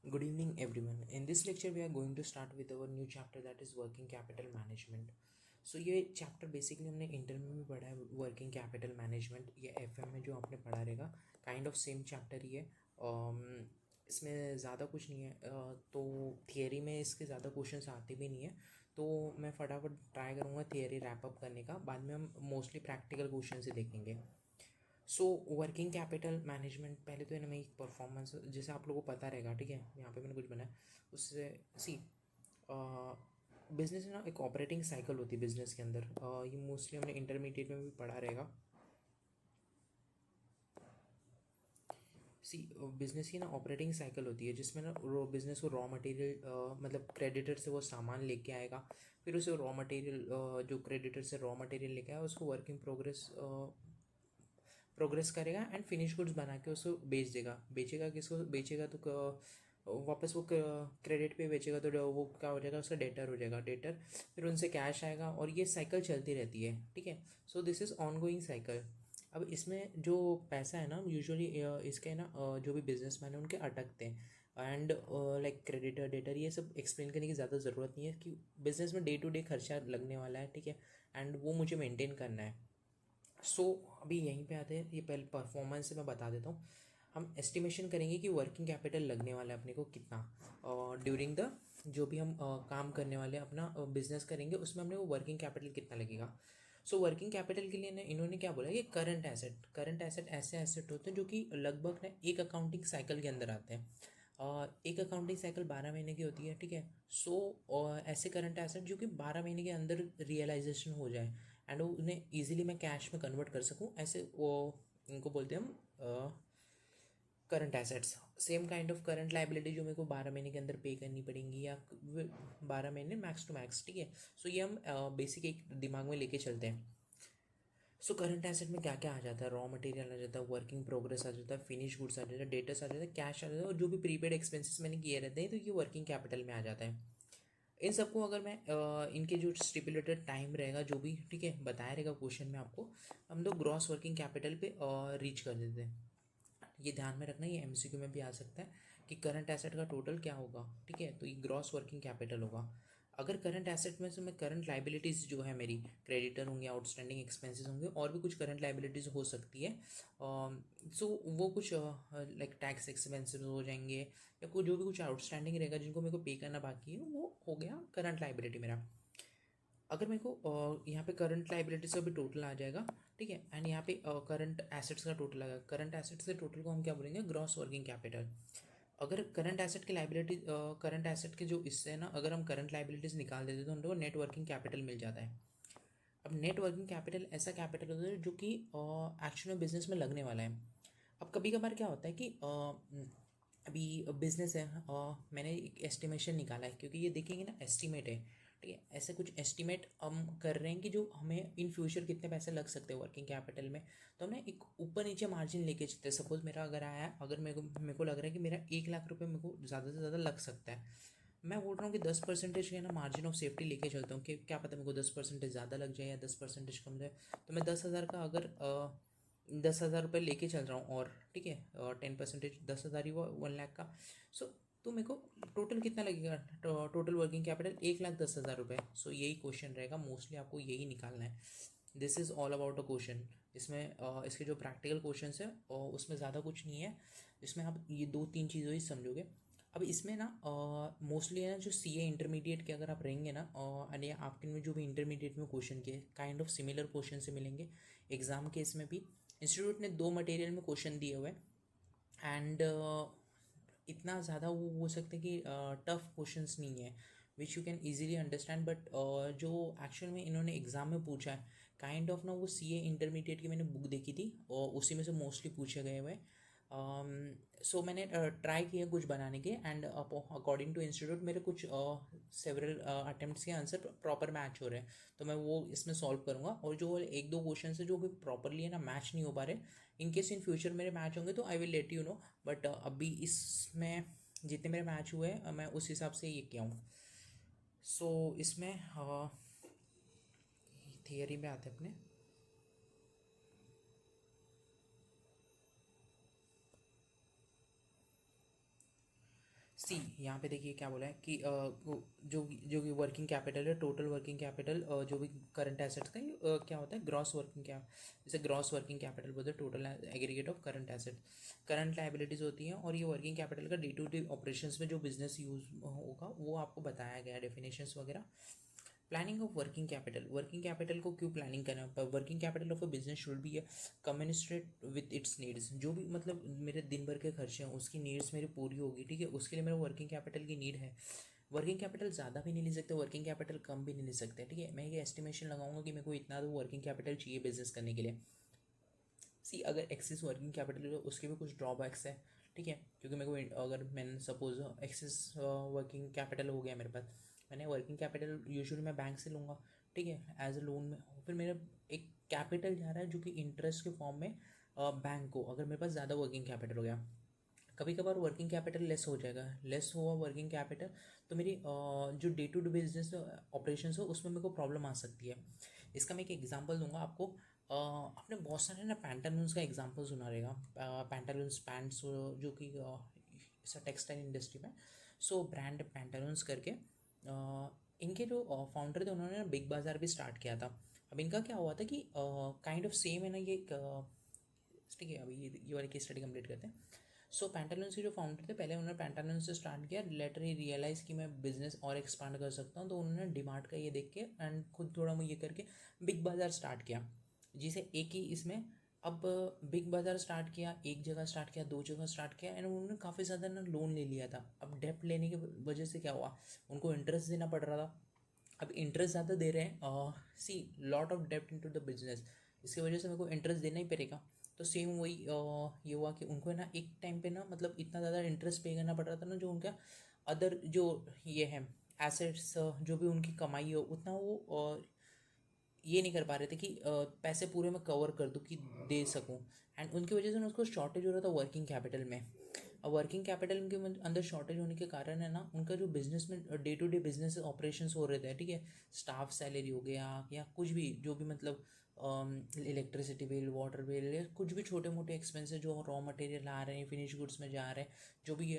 Good evening, everyone. In this lecture, we are going to start with our new chapter that is working capital management. So ये chapter basically हमने inter में भी पढ़ा है working capital management. ये FM में जो आपने पढ़ा रहेगा काइंड ऑफ सेम चैप्टर ही है. इसमें ज़्यादा कुछ नहीं है. तो थियरी में इसके ज़्यादा क्वेश्चंस आते भी नहीं है. तो मैं फटाफट ट्राई करूँगा थियरी रैप अप करने का. बाद में हम मोस्टली प्रैक्टिकल क्वेश्चन से देखेंगे. सो वर्किंग कैपिटल मैनेजमेंट पहले तो है ना, मैं एक परफॉर्मेंस जैसे आप लोगों को पता रहेगा. ठीक है, यहाँ पे मैंने कुछ बनाया उससे. सी बिजनेस है ना, एक ऑपरेटिंग साइकिल होती है बिजनेस के अंदर. ये मोस्टली हमने इंटरमीडिएट में भी पढ़ा रहेगा. सी बिजनेस की ना ऑपरेटिंग साइकिल होती है जिसमें ना बिजनेस को रॉ मटेरियल मतलब क्रेडिटर से वो सामान लेके आएगा. फिर उसे रॉ मटेरियल जो क्रेडिटर से रॉ मटेरियल लेके आएगा उसको वर्किंग प्रोग्रेस करेगा एंड फिनिश गुड्स बना के उसको बेच देगा. बेचेगा किसको? बेचेगा तो वापस वो क्रेडिट पे बेचेगा तो वो क्या हो जाएगा, उसका डेटर हो जाएगा. डेटर फिर उनसे कैश आएगा और ये साइकिल चलती रहती है. ठीक है, सो this is on going cycle. अब इसमें जो पैसा है ना यूजुअली इसके ना जो भी बिजनेसमैन है उनके अटकते हैं. एंड लाइक क्रेडिटर डेटर ये सब एक्सप्लेन करने की ज़्यादा ज़रूरत नहीं है कि बिजनेस में डे टू डे खर्चा लगने वाला है. ठीक है, एंड वो मुझे मेंटेन करना है. सो अभी यहीं पे आते हैं. ये पहले परफॉर्मेंस से मैं बता देता हूँ. हम एस्टिमेशन करेंगे कि वर्किंग कैपिटल लगने वाला है अपने को कितना ड्यूरिंग द जो भी हम काम करने वाले अपना बिजनेस करेंगे उसमें हमने वो वर्किंग कैपिटल कितना लगेगा. सो वर्किंग कैपिटल के लिए ना इन्होंने क्या बोला कि करंट एसेट ऐसे एसेट होते हैं जो कि लगभग ना एक अकाउंटिंग साइकिल के अंदर आते हैं. एक अकाउंटिंग साइकिल 12 महीने की होती है. ठीक है, सो ऐसे करंट एसेट जो कि 12 महीने के अंदर रियलाइजेशन हो जाए एंड वो उन्हें ईजिली मैं कैश में कन्वर्ट कर सकूँ, ऐसे वो इनको बोलते हैं हम current assets. Same kind of current liability जो मेरे को 12 महीने के अंदर पे करनी पड़ेंगी या 12 महीने मैक्स टू मैक्स. ठीक है, सो ये हम बेसिक एक दिमाग में लेके चलते हैं. सो करंट एसेट में क्या क्या आ जाता है? रॉ मटेरियल आ जाता है, वर्किंग प्रोग्रेस आ जाता है, फिनिश गुड्स आ जाता है, डेटर्स आ जाता है, कैश आ जाता है और जो भी प्रीपेड एक्सपेंसेस मैंने किए रहते हैं तो ये वर्किंग कैपिटल में आ जाता है. इन सबको अगर मैं इनके जो स्टिपुलेटेड टाइम रहेगा जो भी ठीक है बताया रहेगा क्वेश्चन में आपको, हम लोग ग्रॉस वर्किंग कैपिटल पे रीच कर देते हैं. ये ध्यान में रखना, ये एमसीक्यू में भी आ सकता है कि करंट एसेट का टोटल क्या होगा. ठीक है, तो ये ग्रॉस वर्किंग कैपिटल होगा. अगर करंट एसेट में से मैं करंट लाइबिलिटीज़ जो है मेरी क्रेडिटर होंगे, आउटस्टैंडिंग एक्सपेंसेस होंगे और भी कुछ करंट लाइबिलिटीज़ हो सकती है. सो वो कुछ लाइक टैक्स एक्सपेंसेस हो जाएंगे या कुछ जो भी कुछ आउटस्टैंडिंग रहेगा जिनको मेरे को पे करना बाकी है वो हो गया करंट लाइबिलिटी मेरा. अगर मेरे को यहाँ पे करंट लाइबिलिटी से भी टोटल आ जाएगा. ठीक है, एंड यहाँ पे करंट एसेट्स का टोटल आएगा. करंट एसेट्स के टोटल को हम क्या बोलेंगे? Gross working capital. अगर करंट एसेट की लाइबिलिटी करंट एसेट के जो इससे है ना, अगर हम करंट लाइबिलिटीज़ निकाल देते तो हम लोग को नेट वर्किंग कैपिटल मिल जाता है. अब नेट वर्किंग कैपिटल ऐसा कैपिटल होता है जो कि एक्चुअल में बिजनेस में लगने वाला है. अब कभी कभार क्या होता है कि अभी बिजनेस है, मैंने एक एस्टिमेशन निकाला है क्योंकि ये देखेंगे ना एस्टिमेट है. ठीक है, ऐसे कुछ एस्टिमेट हम कर रहे हैं कि जो हमें इन फ्यूचर कितने पैसे लग सकते हैं वर्किंग कैपिटल में. तो हमने एक ऊपर नीचे मार्जिन लेके चलते हैं. सपोज मेरा अगर आया है, अगर मेरे को लग रहा है कि मेरा 1 लाख रुपये मेरे को ज़्यादा से ज़्यादा लग सकता है. मैं बोल रहा हूँ कि 10% के ना मार्जिन ऑफ सेफ्टी लेके चलता हूँ कि क्या पता मेरे को 10% ज़्यादा लग जाए या 10% कम जाए. तो मैं 10,000 का अगर 10,000 रुपये लेके चल रहा हूँ और ठीक है 10% 10,000 ही हुआ 1 लाख का. सो तो मेरे को टोटल कितना लगेगा? टोटल वर्किंग कैपिटल 1,10,000 रुपये. सो यही क्वेश्चन रहेगा, मोस्टली आपको यही निकालना है. This is all about a question. इसमें इसके जो प्रैक्टिकल क्वेश्चन है उसमें ज़्यादा कुछ नहीं है. इसमें आप ये दो तीन चीज़ों ही समझोगे. अब इसमें ना मोस्टली है ना जो सी ए इंटरमीडिएट के अगर आप रहेंगे ना यानी आपके में जो भी इंटरमीडिएट में क्वेश्चन के काइंड ऑफ सिमिलर क्वेश्चन से मिलेंगे एग्जाम के. इसमें भी इंस्टीट्यूट ने 2 मटेरियल में क्वेश्चन दिए हुए हैं एंड इतना ज़्यादा वो हो सकता है कि टफ क्वेश्चंस नहीं है which you can easily understand. But जो एक्चुअल में इन्होंने एग्ज़ाम में पूछा है काइंड ऑफ ना वो सी ए इंटरमीडिएट की मैंने बुक देखी थी और उसी में से मोस्टली पूछे गए हुए. सो मैंने ट्राई किया कुछ बनाने के एंड अकॉर्डिंग टू इंस्टीट्यूट मेरे कुछ सेवरल अटेम्प्ट्स के आंसर प्रॉपर मैच हो रहे हैं. तो मैं वो इसमें सॉल्व करूँगा और जो एक दो क्वेश्चन है जो भी प्रॉपरली है ना मैच नहीं हो पा रहे, इन केस इन फ्यूचर मेरे मैच होंगे तो I will let you know. But अभी इसमें जितने मेरे मैच हुए हैं मैं उस हिसाब से ये किया हूँ. सो इसमें थियरी में आते हैं अपने. सी यहाँ पे देखिए क्या बोला है कि जो भी वर्किंग कैपिटल है, टोटल वर्किंग कैपिटल जो भी करंट एसेट्स का क्या होता है, ग्रॉस वर्किंग क्या, जैसे ग्रॉस वर्किंग कैपिटल बोलते हैं total aggregate of current assets, current liabilities होती हैं। और ये वर्किंग कैपिटल का डे टू डे ऑपरेशंस में जो बिजनेस यूज होगा वो आपको बताया गया है, डेफिनेशंस वगैरह। Planning of working capital, working capital को क्यों प्लानिंग करना है, working capital of a business should be commensurate with its needs. जो भी मतलब मेरे दिन भर के खर्चे हैं उसकी नीड्स मेरी पूरी होगी, ठीक है, उसके लिए मेरा वर्किंग कैपिटल की नीड है। वर्किंग कैपिटल ज़्यादा भी नहीं ले सकते, वर्किंग कैपिटल कम भी नहीं ले सकते, ठीक है। मैं ये एस्टिमेशन लगाऊंगा कि मेरे को इतना तो वर्किंग कैपिटल चाहिए बिजनेस करने के लिए। सी अगर एक्सेस वर्किंग कैपिटल है उसके भी कुछ ड्रॉबैक्स है, ठीक है, क्योंकि मेरे को अगर मैंने सपोज एक्सेस वर्किंग कैपिटल हो गया मेरे पास, मैंने वर्किंग कैपिटल यूजुअली मैं बैंक से लूँगा, ठीक है, एज अ लोन में, फिर मेरा एक कैपिटल जा रहा है जो कि इंटरेस्ट के फॉर्म में बैंक को, अगर मेरे पास ज़्यादा वर्किंग कैपिटल हो गया, कभी कभार वर्किंग कैपिटल लेस हो जाएगा, लेस हुआ वर्किंग कैपिटल तो मेरी जो day to day business operations हो उसमें मेरे को प्रॉब्लम आ सकती है। इसका मैं एक एग्जांपल दूंगा आपको। आपने बहुत सारे ना पैंटालून्स का एग्जांपल सुना रहेगा, पैंटालून्स पैंट्स जो कि इस टेक्सटाइल इंडस्ट्री में, सो ब्रांड पैंटालून्स करके इनके जो फाउंडर थे उन्होंने ना बिग बाज़ार भी स्टार्ट किया था। अब इनका क्या हुआ था कि काइंड ऑफ सेम है ना ये, ठीक है, अभी ये वाली केस स्टडी कंप्लीट करते हैं। सो पैंटालून्स के जो फाउंडर थे, पहले उन्होंने पैंटालून्स से स्टार्ट किया, लेटर ही रियलाइज़ कि मैं बिजनेस और एक्सपांड कर सकता हूँ, तो उन्होंने डिमार्ट का ये देख के एंड खुद थोड़ा मैं ये करके बिग बाज़ार स्टार्ट किया, जिसे एक ही इसमें अब बिग बाज़ार स्टार्ट किया, एक जगह स्टार्ट किया, दो जगह स्टार्ट किया, एंड उन्होंने काफ़ी ज़्यादा ना लोन ले लिया था। अब डेप्ट लेने की वजह से क्या हुआ, उनको इंटरेस्ट देना पड़ रहा था। अब इंटरेस्ट ज़्यादा दे रहे हैं, सी लॉट ऑफ डेप्ट इनटू द बिजनेस, इसकी वजह से मेरे को इंटरेस्ट देना ही पड़ेगा। तो सेम वही ये हुआ कि उनको है ना एक टाइम पे ना मतलब इतना ज़्यादा इंटरेस्ट पे करना पड़ रहा था ना, जो उनका अदर जो ये है एसेट्स जो भी उनकी कमाई हो उतना वो ये नहीं कर पा रहे थे कि पैसे पूरे मैं कवर कर दूँ कि दे सकूँ, एंड उनकी वजह से ना उसको शॉर्टेज हो रहा था वर्किंग कैपिटल में। अब वर्किंग कैपिटल के अंदर शॉर्टेज होने के कारण है ना उनका जो बिजनेस में day to day business operations हो रहे थे, ठीक है, स्टाफ सैलरी हो गया या कुछ भी जो भी मतलब इलेक्ट्रिसिटी बिल, वाटर बिल, या कुछ भी छोटे मोटे एक्सपेंसेस जो रॉ मटेरियल आ रहे हैं, फिनिश गुड्स में जा रहे हैं, जो भी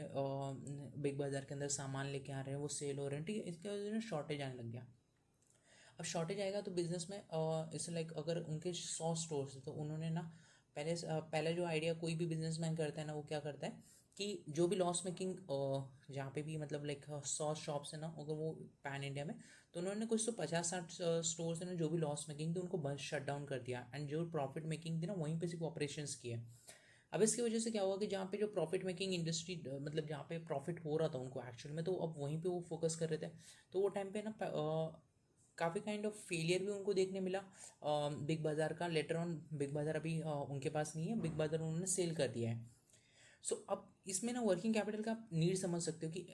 बिग बाज़ार के अंदर सामान लेके आ रहे हैं वो सेल हो रहे हैं, ठीक है, इसकी वजह से शॉर्टेज आने लग गया। अब शॉर्टेज आएगा तो बिजनेस में इट्स लाइक अगर उनके 100 स्टोर्स है तो उन्होंने ना पहले जो आइडिया कोई भी बिजनेसमैन करता है ना वो क्या करता है कि जो भी लॉस मेकिंग जहाँ पे भी मतलब लाइक 100 शॉप्स है ना अगर वो पैन इंडिया में, तो उन्होंने कुछ तो 50-60 स्टोर्स है ना जो भी लॉस मेकिंग थी उनको बंद शट डाउन कर दिया, एंड जो प्रॉफिट मेकिंग थी ना वहीं पे सिर्फ ऑपरेशंस किए। अब इसकी वजह से क्या हुआ कि जहाँ पे जो प्रॉफिट मेकिंग इंडस्ट्री मतलब जहाँ पे प्रॉफिट हो रहा था उनको एक्चुअल में, तो अब वहीं पे वो फोकस कर रहे थे। तो वो टाइम पे ना काफ़ी काइंड ऑफ फेलियर भी उनको देखने मिला बिग बाज़ार का। लेटर ऑन बिग बाज़ार अभी उनके पास नहीं है, बिग बाज़ार उन्होंने सेल कर दिया है। सो अब इसमें ना वर्किंग कैपिटल का आप नीड समझ सकते हो कि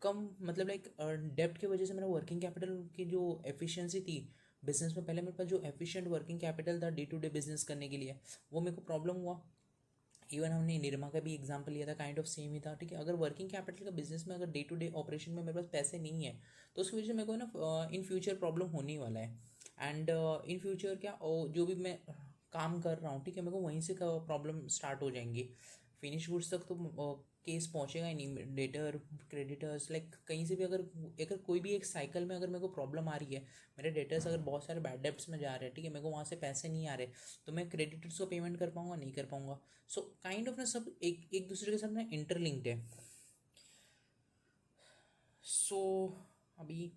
कम मतलब लाइक डेप्ट की वजह से मेरा वर्किंग कैपिटल की जो एफिशिएंसी थी बिजनेस में, पहले मेरे पास जो एफिशिएंट वर्किंग कैपिटल था डे टू डे बिजनेस करने के लिए वो मेरे को प्रॉब्लम हुआ। इवन हमने निरमा का भी एग्जांपल लिया था, काइंड ऑफ सेम ही था, ठीक है। अगर वर्किंग कैपिटल का बिजनेस में अगर डे टू डे ऑपरेशन में मेरे पास पैसे नहीं है तो उसकी वजह से मेरे को ना इन फ्यूचर प्रॉब्लम होने ही वाला है। एंड इन फ्यूचर क्या जो भी मैं काम कर रहा हूँ, ठीक है, मेरे को वहीं से प्रॉब्लम स्टार्ट हो जाएंगी। फिनिश गुड्स तक तो केस पहुंचेगा ही नहीं, डेटर क्रेडिटर्स लाइक कहीं से भी अगर अगर कोई भी एक साइकिल में अगर मेरे को प्रॉब्लम आ रही है, मेरे डेटर्स अगर बहुत सारे बैड डेब्ट्स में जा रहे हैं, ठीक है, मेरे को वहाँ से पैसे नहीं आ रहे, तो मैं क्रेडिटर्स को पेमेंट कर पाऊंगा नहीं कर पाऊंगा। सो काइंड ऑफ ना सब एक एक दूसरे के साथ ना इंटरलिंक्ड है। सो अभी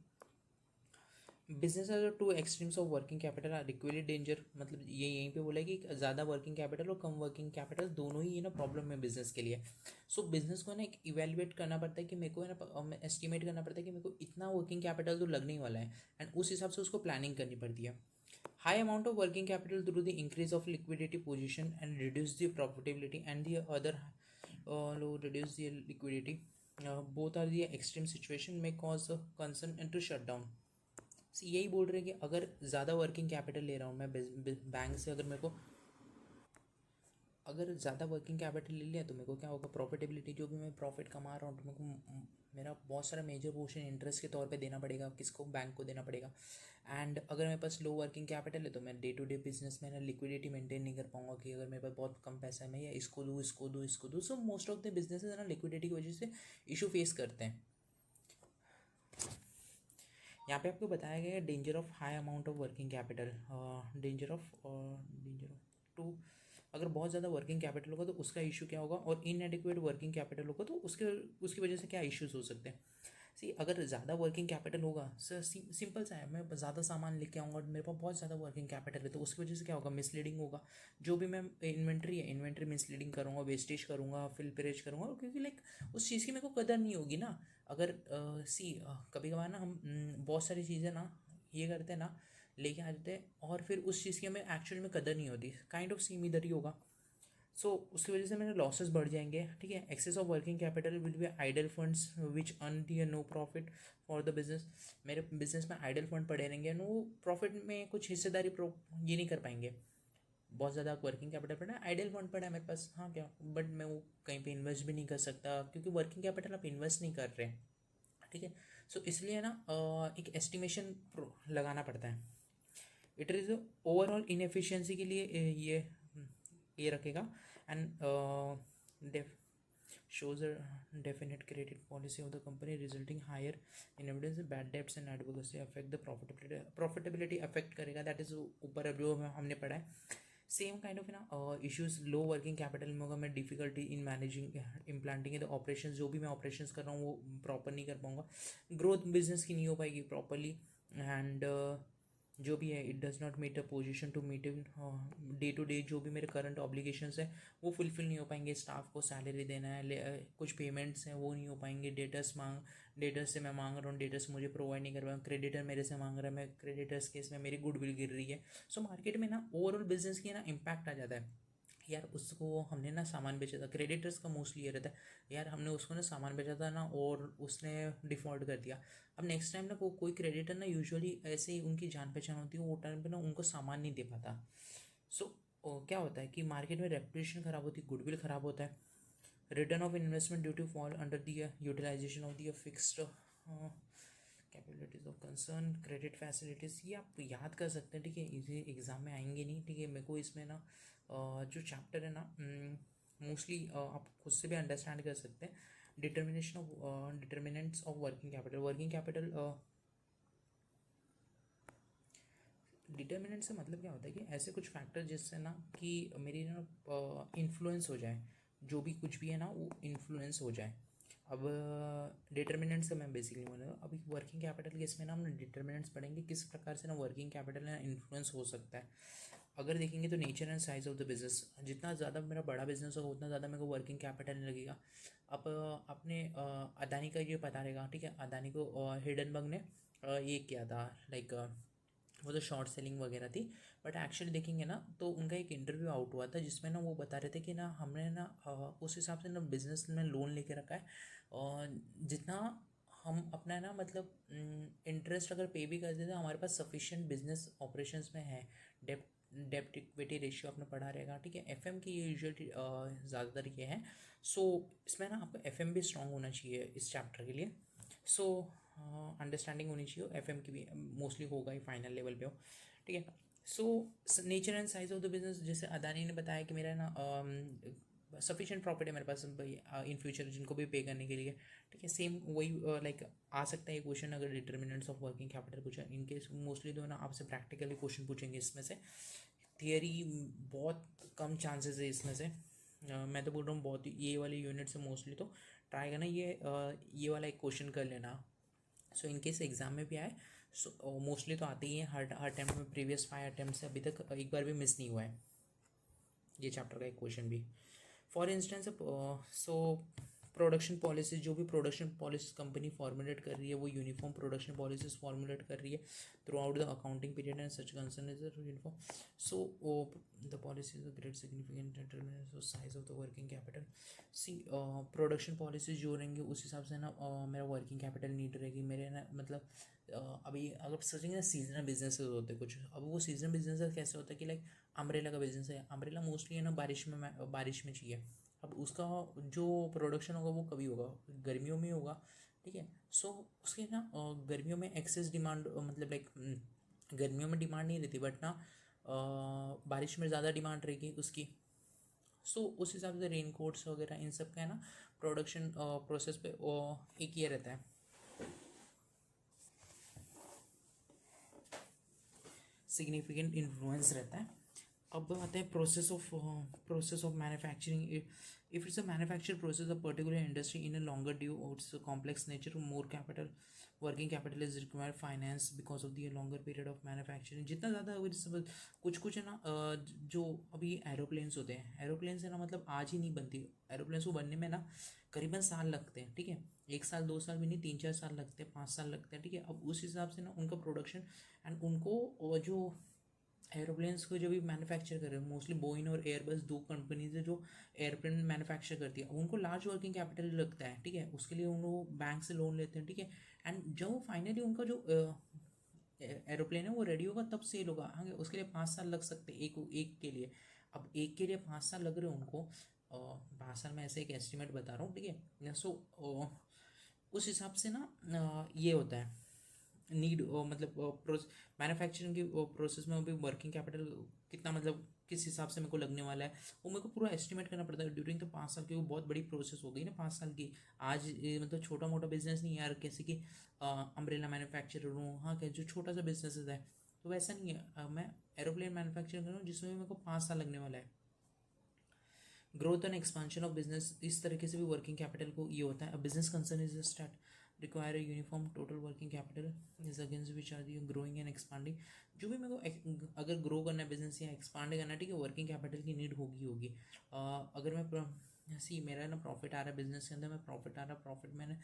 business are two extremes of working capital are equally danger, मतलब ये यहीं पे बोला है कि ज़्यादा वर्किंग कैपिटल और कम वर्किंग कैपिटल दोनों ही है ना प्रॉब्लम है बिजनेस के लिए। सो बिजनेस को ना एक इवेलुएट करना पड़ता है कि मेरे को है ना एस्टिमेट करना पड़ता है कि मेरे को इतना वर्किंग कैपिटल तो लगने ही वाला है, एंड उस हिसाब से उसको प्लानिंग करनी पड़ती है। High amount of working capital through the increase of liquidity position and reduce the profitability, and the other low reduce the liquidity. Both are the extreme situation may cause a concern and to shut down. यही बोल रहे हैं कि अगर ज़्यादा working capital ले रहा हूँ मैं बैंक से, अगर मेरे को अगर ज़्यादा वर्किंग कैपिटल ले लिया तो मेरे को क्या होगा, प्रॉफिटेबिलिटी, जो भी मैं प्रॉफिट कमा रहा हूँ तो मेरे को मेरा बहुत सारा मेजर पोर्शन इंटरेस्ट के तौर पे देना पड़ेगा, किसको, बैंक को देना पड़ेगा। एंड अगर मेरे पास लो वर्किंग कैपिटल है तो मैं डे टू डे बिजनेस में ना लिक्विडिटी मेंटेन नहीं कर पाऊंगा, कि अगर मेरे पास बहुत कम पैसा है मैं या इसको दूँ इसको दूँ इसको दूँ। So most of the businesses है ना लिक्विडिटी की वजह से इशू फेस करते हैं। यहाँ पे आपको बताया गया है danger of high amount of working capital, danger of too, अगर बहुत ज़्यादा वर्किंग कैपिटल होगा तो उसका इशू क्या होगा, और इनएडिक्वेट वर्किंग कैपिटल होगा तो उसके उसकी वजह से क्या इश्यूज हो सकते हैं। सी, अगर ज़्यादा वर्किंग कैपिटल होगा सर, सिंपल सा है, मैं ज़्यादा सामान लेके आऊँगा और मेरे पास बहुत ज़्यादा वर्किंग कैपिटल है तो उसकी वजह से क्या होगा, मिसलीडिंग होगा। जो भी मैं इन्वेंट्री है, इन्वेंट्री मिसलीडिंग करूँगा, वेस्टेज करूँगा, फिल्परेज करूँगा, क्योंकि लाइक उस चीज़ की मेरे को कदर नहीं होगी ना। अगर कभी कभार ना हम बहुत सारी चीज़ें ना ये करते हैं ना, लेके आ जाते हैं और फिर उस चीज़ की हमें एक्चुअल में कदर नहीं होती, काइंड ऑफ सेम इधर ही होगा। सो उसकी वजह से मेरे लॉसेस बढ़ जाएंगे, ठीक है। Excess of working capital will be idle funds which earn the no profit for the business. मेरे बिजनेस में आइडल फंड पड़े रहेंगे, नो प्रॉफिट में कुछ हिस्सेदारी ये नहीं कर पाएंगे। बहुत ज़्यादा वर्किंग कैपिटल पड़ा है, आइडल फंड पड़ा है मेरे पास, हाँ क्या, बट मैं वो कहीं पे इन्वेस्ट भी नहीं कर सकता क्योंकि वर्किंग कैपिटल आप इन्वेस्ट नहीं कर रहे हैं, ठीक है। सो इसलिए ना एक एस्टिमेशन लगाना पड़ता है। इट इज़ ओवरऑल इनएफिशिएंसी के लिए ये रखेगा। And shows a definite credit policy of the company resulting higher in evidence bad debts and advocacy affect the profitability affect करेगा, that is ऊपर जो हमने पढ़ा है। सेम काइंड ऑफ ना इश्यूज लो वर्किंग कैपिटल में होगा, मैं difficulty in managing implanting the operations, जो भी मैं ऑपरेशंस कर रहा हूँ वो प्रॉपर नहीं कर पाऊंगा, ग्रोथ बिजनेस की नहीं हो पाएगी प्रॉपरली। एंड जो भी है it does not meet a position to meet in day to day, जो भी मेरे करंट ऑब्लिगेशंस है वो फुलफिल नहीं हो पाएंगे। स्टाफ को सैलरी देना है, कुछ पेमेंट्स हैं वो नहीं हो पाएंगे। डेटर्स से मैं मांग रहा हूँ, डेटर्स मुझे प्रोवाइड नहीं कर रहा हूँ, क्रेडिटर मेरे से मांग रहा है, मैं क्रेडिटर्स केस में मेरी गुडविल गिर रही है। सो मार्केट में ना ओवरऑल बिजनेस की ना इम्पैक्ट आ जाता है, यार उसको हमने ना सामान बेचा था, क्रेडिटर्स का मोस्टली ये रहता है, यार हमने उसको ना सामान बेचा था ना और उसने डिफ़ॉल्ट कर दिया। अब नेक्स्ट टाइम ना कोई क्रेडिटर ना यूजुअली ऐसे ही उनकी जान पहचान होती है, वो टाइम पे ना उनको सामान नहीं दे पाता। सो क्या होता है कि मार्केट में रेपुटेशन ख़राब होती है, गुडविल ख़राब होता है। Return of investment due to fall under the utilization of the fixed capabilities of concern, credit facilities, ये आप याद कर सकते हैं, ठीक है। इसी एग्ज़ाम में आएंगे नहीं, ठीक है। मेरे को इसमें ना जो चैप्टर है ना मोस्टली आप खुद से भी अंडरस्टैंड कर सकते हैं। Determination of determinants of working capital, working capital determinant से मतलब क्या होता है कि ऐसे कुछ फैक्टर जिससे ना कि मेरी ना इन्फ्लुएंस हो जाए, जो भी कुछ भी है ना वो इन्फ्लुएंस हो जाए। अब डिटर्मिनेंट से मैं बेसिकली बोल रहा हूँ, अभी वर्किंग कैपिटल के इसमें ना हम डिटर्मिनेंट्स पढ़ेंगे किस प्रकार से ना वर्किंग कैपिटल ना इन्फ्लुएंस हो सकता है। अगर देखेंगे तो nature and size of the business, जितना ज़्यादा मेरा बड़ा बिजनेस होगा उतना ज़्यादा मेरे को वर्किंग कैपिटल लगेगा। अब अपने अदानी का ये पता रहेगा, ठीक है। अदानी को हिडनबर्ग ने ये किया था, लाइक वो तो शॉर्ट सेलिंग वगैरह थी, बट एक्चुअली देखेंगे ना तो उनका एक इंटरव्यू आउट हुआ था जिसमें ना वो बता रहे थे कि ना हमने ना उस हिसाब से ना बिजनेस में लोन लेके रखा है, और जितना हम अपना ना मतलब इंटरेस्ट अगर पे भी कर देते हैं हमारे पास सफिशिएंट बिजनेस ऑपरेशंस में है। डेप्ट इक्विटी रेशियो आपने पढ़ा रहेगा, ठीक है। एफएम की ये यूजुअली ज़्यादातर ये है। सो इसमें ना आपको एफएम भी स्ट्रांग होना चाहिए इस चैप्टर के लिए। सो अंडरस्टैंडिंग होनी चाहिए, एफएम की भी मोस्टली होगा ही फाइनल लेवल पे हो, ठीक है। So nature and size of the business, जैसे अदानी ने बताया कि मेरा ना सफिशिएंट प्रॉफिट है मेरे पास इन फ्यूचर जिनको भी पे करने के लिए, ठीक है। सेम वही लाइक आ सकता है क्वेश्चन अगर डिटर्मिनेंट्स ऑफ वर्किंग कैपिटल पूछा, इनकेस मोस्टली तो ना आपसे प्रैक्टिकली क्वेश्चन पूछेंगे इसमें से। थियरी बहुत कम चांसेस है इसमें से। मैं तो बोल रहा हूँ बहुत ही ये वाली यूनिट से मोस्टली तो ट्राई करना ये वाला एक क्वेश्चन कर लेना। सो इनकेस एग्ज़ाम में भी आए, सो मोस्टली तो आते ही हैं हर अटैम्प्ट में, प्रीवियस 5 अटैम्प्ट से अभी तक एक बार भी मिस नहीं हुआ है ये चैप्टर का एक क्वेश्चन भी। For instance so production policy, जो भी प्रोडक्शन पॉलिसी कंपनी फॉर्मुलेट कर रही है वो यूनिफॉर्म प्रोडक्शन पॉलिसीज फॉर्मुलेट कर रही है throughout the accounting period and such concern is uniform. So the policy is a great significant determinant size of the working capital. See production policies जो रहेंगी उस हिसाब से ना मेरा वर्किंग कैपिटल नीड रहेगी मेरे ना. मतलब अभी अगर सोचेंगे ना सीजनल बिजनेसेस होते हैं कुछ. अब वो सीजनल बिजनेस कैसे होता है कि लाइक अम्ब्रेला का बिजनेस है. अम्ब्रेला मोस्टली है ना बारिश में चाहिए. अब उसका जो प्रोडक्शन होगा वो कभी होगा, गर्मियों में होगा. ठीक है. सो उसके ना गर्मियों में एक्सेस डिमांड, मतलब लाइक गर्मियों में डिमांड नहीं रहती बट ना बारिश में ज़्यादा डिमांड रहेगी उसकी. सो उस हिसाब से रेन कोट्स वगैरह इन सब का है ना प्रोडक्शन प्रोसेस पे एक ये रहता है, सिग्निफिकेंट इन्फ्लुएंस रहता है. अब आते हैं process of manufacturing. If it's a manufacture process of particular industry in a longer due it's complex nature, more capital working capital is require finance because of the longer period of manufacturing. जितना ज़्यादा कुछ कुछ है ना जो अभी aeroplanes होते हैं, एरोप्लेन्स है ना मतलब आज ही नहीं बनती. एरोप्लेन्स को बनने में ना करीबन साल लगते हैं. ठीक है. 1 साल 2 साल भी नहीं, 3 4 साल लगते हैं, 5 साल लगते हैं. ठीक है. अब उस हिसाब से ना उनका प्रोडक्शन एंड उनको जो एरोप्लेन्स को जो भी मैन्युफैक्चर कर रहे हैं मोस्टली बोइंग और एयरबस, दो कंपनीज है जो एयरप्लेन मैन्युफैक्चर करती है. उनको लार्ज वर्किंग कैपिटल लगता है. ठीक है. उसके लिए उन लोग बैंक से लोन लेते हैं. ठीक है. एंड जब फाइनली उनका जो एरोप्लेन है वो रेडी होगा तब सेल होगा. आगे उसके लिए 5 साल लग सकते हैं एक एक के लिए. अब एक के लिए 5 साल लग रहे हैं उनको. 5 साल में ऐसे एक एस्टिमेट बता रहा हूँ. ठीक है. सो उस हिसाब से ना ये होता है नीड, मतलब मैन्युफैक्चरिंग की प्रोसेस में अभी वर्किंग कैपिटल कितना, मतलब किस हिसाब से मेरे को लगने वाला है वो मेरे को पूरा एस्टिमेट करना पड़ता है ड्यूरिंग द 5 साल की. वो बहुत बड़ी प्रोसेस हो गई ना 5 साल की. आज मतलब छोटा मोटा बिजनेस नहीं यार, कैसे कि अम्ब्रेला मैन्युफैक्चरर हूँ. हाँ क्या जो छोटा सा बिजनेस है तो वैसा नहीं है. मैं एरोप्लेन मैन्युफैक्चर कर रहा हूँ जिसमें मेरे को 5 साल लगने वाला है. Growth and expansion of business, इस तरीके से भी वर्किंग कैपिटल को ये होता है. Business concern is start require a uniform total working capital is against which are the growing and expanding. जो भी मेरे को अगर ग्रो करना है बिजनेस या एक्सपांड करना है, ठीक है, वर्किंग कैपिटल की नीड होगी. अगर मैं मेरा ना प्रॉफिट आ रहा है बिजनेस के अंदर, मैं प्रॉफिट आ रहा है, प्रॉफिट मैंने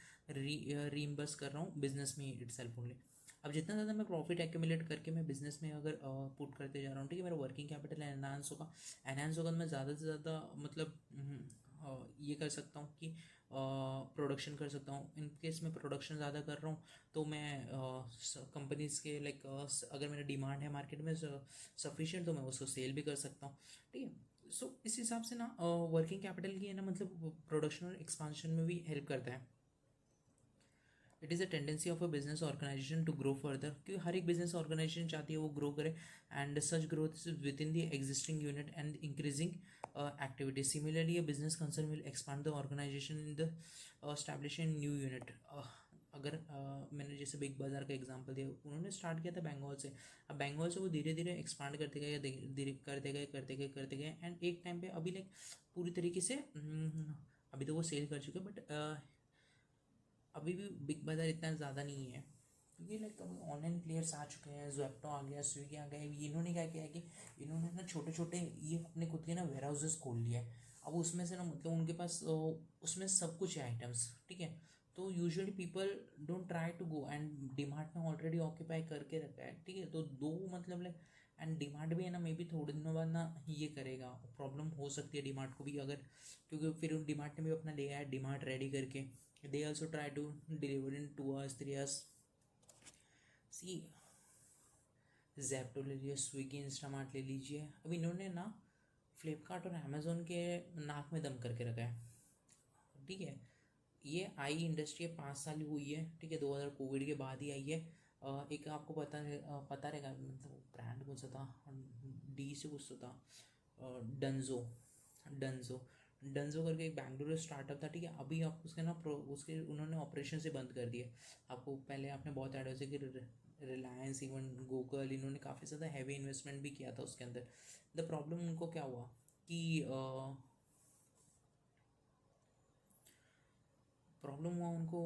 रीइंबर्स कर रहा हूँ बिजनेस में इट सेल्फ ओनली. अब जितना ज़्यादा मैं प्रॉफिट एक्यूमुलेट करके मैं बिजनेस में अगर पुट करते जा रहा हूँ, ठीक है, मेरा वर्किंग कैपिटल एनहांस होगा. एनहांस होगा तो मैं ज़्यादा से ज़्यादा मतलब ये कर सकता हूँ कि प्रोडक्शन कर सकता हूँ. इन केस मैं प्रोडक्शन ज़्यादा कर रहा हूँ तो मैं कंपनीज़ के लाइक अगर मेरा डिमांड है मार्केट में सफिशिएंट तो मैं उसको सेल भी कर सकता हूँ. ठीक है. सो इस हिसाब से ना वर्किंग कैपिटल की है ना मतलब प्रोडक्शन और एक्सपांशन में भी हेल्प करता है. It is a tendency of a business organization to grow further, क्योंकि हर एक बिजनेस ऑर्गेनाइजेशन चाहती है वो ग्रो करे. And such growth is within the existing unit and increasing activity. Similarly a business concern will expand the organization in the establishing new unit. अगर मैंने जैसे बिग बाज़ार का एग्जांपल दिया, उन्होंने स्टार्ट किया था बंगाल से. अब बंगाल से वो धीरे धीरे एक्सपांड करते गए करते गए एंड एक टाइम पे अभी लाइक पूरी तरीके से अभी तो वो सेल कर चुके हैं बट अभी भी बिग बाज़ार इतना ज़्यादा नहीं है क्योंकि लाइक अभी ऑनलाइन प्लेयर्स आ चुके हैं. जोप्टो आ गया, स्विगी आ गया. इन्होंने क्या किया है कि इन्होंने ना छोटे छोटे ये अपने खुद के ना वेयर हाउसेस खोल लिया है. अब उसमें से ना मतलब उनके पास उसमें सब कुछ है आइटम्स. ठीक है. तो usually people don't try to go and DMart में ऑलरेडी ऑक्यूपाई करके रखा है. ठीक है. तो दो मतलब लाइक एंड डीमार्ट भी है ना मे बी थोड़े दिनों बाद ना ये करेगा. प्रॉब्लम हो सकती है डीमार्ट को भी अगर, क्योंकि फिर डीमार्ट ने भी अपना लिया है डीमार्ट रेडी करके. They also try to deliver in 2 hours 3 hours. See, Zepto ले लीजिए, स्विगी इंस्टामार्ट ले लीजिए. अब इन्होंने ना फ्लिपकार्ट और अमेज़ोन के नाक में दम करके रखा है. ठीक है. ये आई इंडस्ट्री 5 साल हुई है. ठीक है. 2000 कोविड के बाद ही आई है. एक आपको पता रहेगा मतलब ब्रांड कौन सा था, डी से कुछ तो था, डंजो डंजो डंजो करके एक बैंगलोर स्टार्टअप था. ठीक है. अभी आप उसके ना उसके उन्होंने ऑपरेशन से बंद कर दिए. आपको पहले आपने बहुत ऐड वैसे कि रिलायंस इवन गूगल इन्होंने काफ़ी ज़्यादा हैवी इन्वेस्टमेंट भी किया था उसके अंदर. द प्रॉब्लम उनको क्या हुआ कि प्रॉब्लम हुआ उनको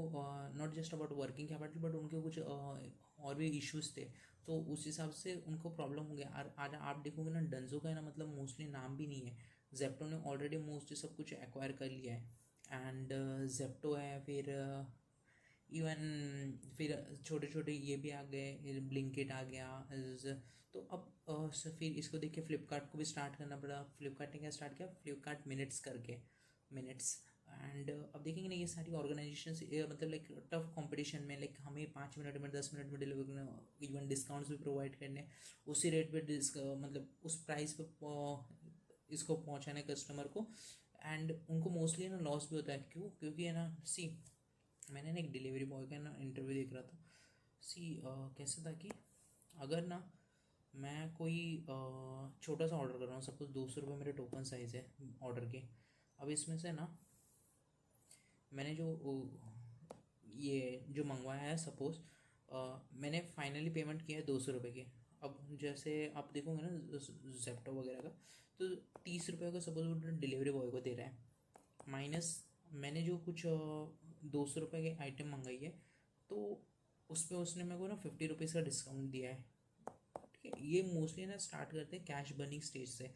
not just about working capital but उनके कुछ और भी इश्यूज थे. तो उस हिसाब से उनको प्रॉब्लम हो गया. आज आप देखोगे ना डंजो का है ना मतलब मोस्टली नाम भी नहीं है. जेप्टो ने ऑलरेडी मोस्टली सब कुछ एक्वायर कर लिया है एंड जेप्टो है, फिर इवन फिर छोटे छोटे ये भी आ गए, ब्लिंकिट आ गया। तो अब फिर इसको देख के फ्लिपकार्ट को भी स्टार्ट करना पड़ा। फ्लिपकार्ट ने क्या स्टार्ट किया, फ्लिपकार्ट मिनट्स करके, मिनट्स। एंड अब देखेंगे ना ये सारी ऑर्गेनाइजेशन मतलब लाइक टफ कंपटीशन में, लाइक हमें 5 मिनट में 10 मिनट में डिलीवर करना, इवन डिस्काउंट्स भी प्रोवाइड करने, उसी रेट पे मतलब उस प्राइस पे इसको पहुंचाने कस्टमर को। एंड उनको मोस्टली ना लॉस भी होता है, क्यों, क्योंकि है ना, सी मैंने ना एक डिलीवरी बॉय का ना इंटरव्यू देख रहा था। सी कैसे था कि अगर ना मैं कोई छोटा सा ऑर्डर कर रहा हूँ, सपोज 200 रुपये मेरे टोकन साइज़ है ऑर्डर के। अब इसमें से ना मैंने जो ये जो मंगवाया है, सपोज मैंने फाइनली पेमेंट किया है 200 रुपये के। अब जैसे आप देखोगे ना जेप्टो वगैरह का, तो 30 रुपये का सपोज वो डिलीवरी बॉय को दे रहा है, माइनस मैंने जो कुछ 200 रुपये के आइटम मंगाई है, तो उस पर उसने मेरे को ना 50 रुपीज़ का डिस्काउंट दिया है। ठीक है, ये मोस्टली ना स्टार्ट करते हैं कैश बर्निंग स्टेज से।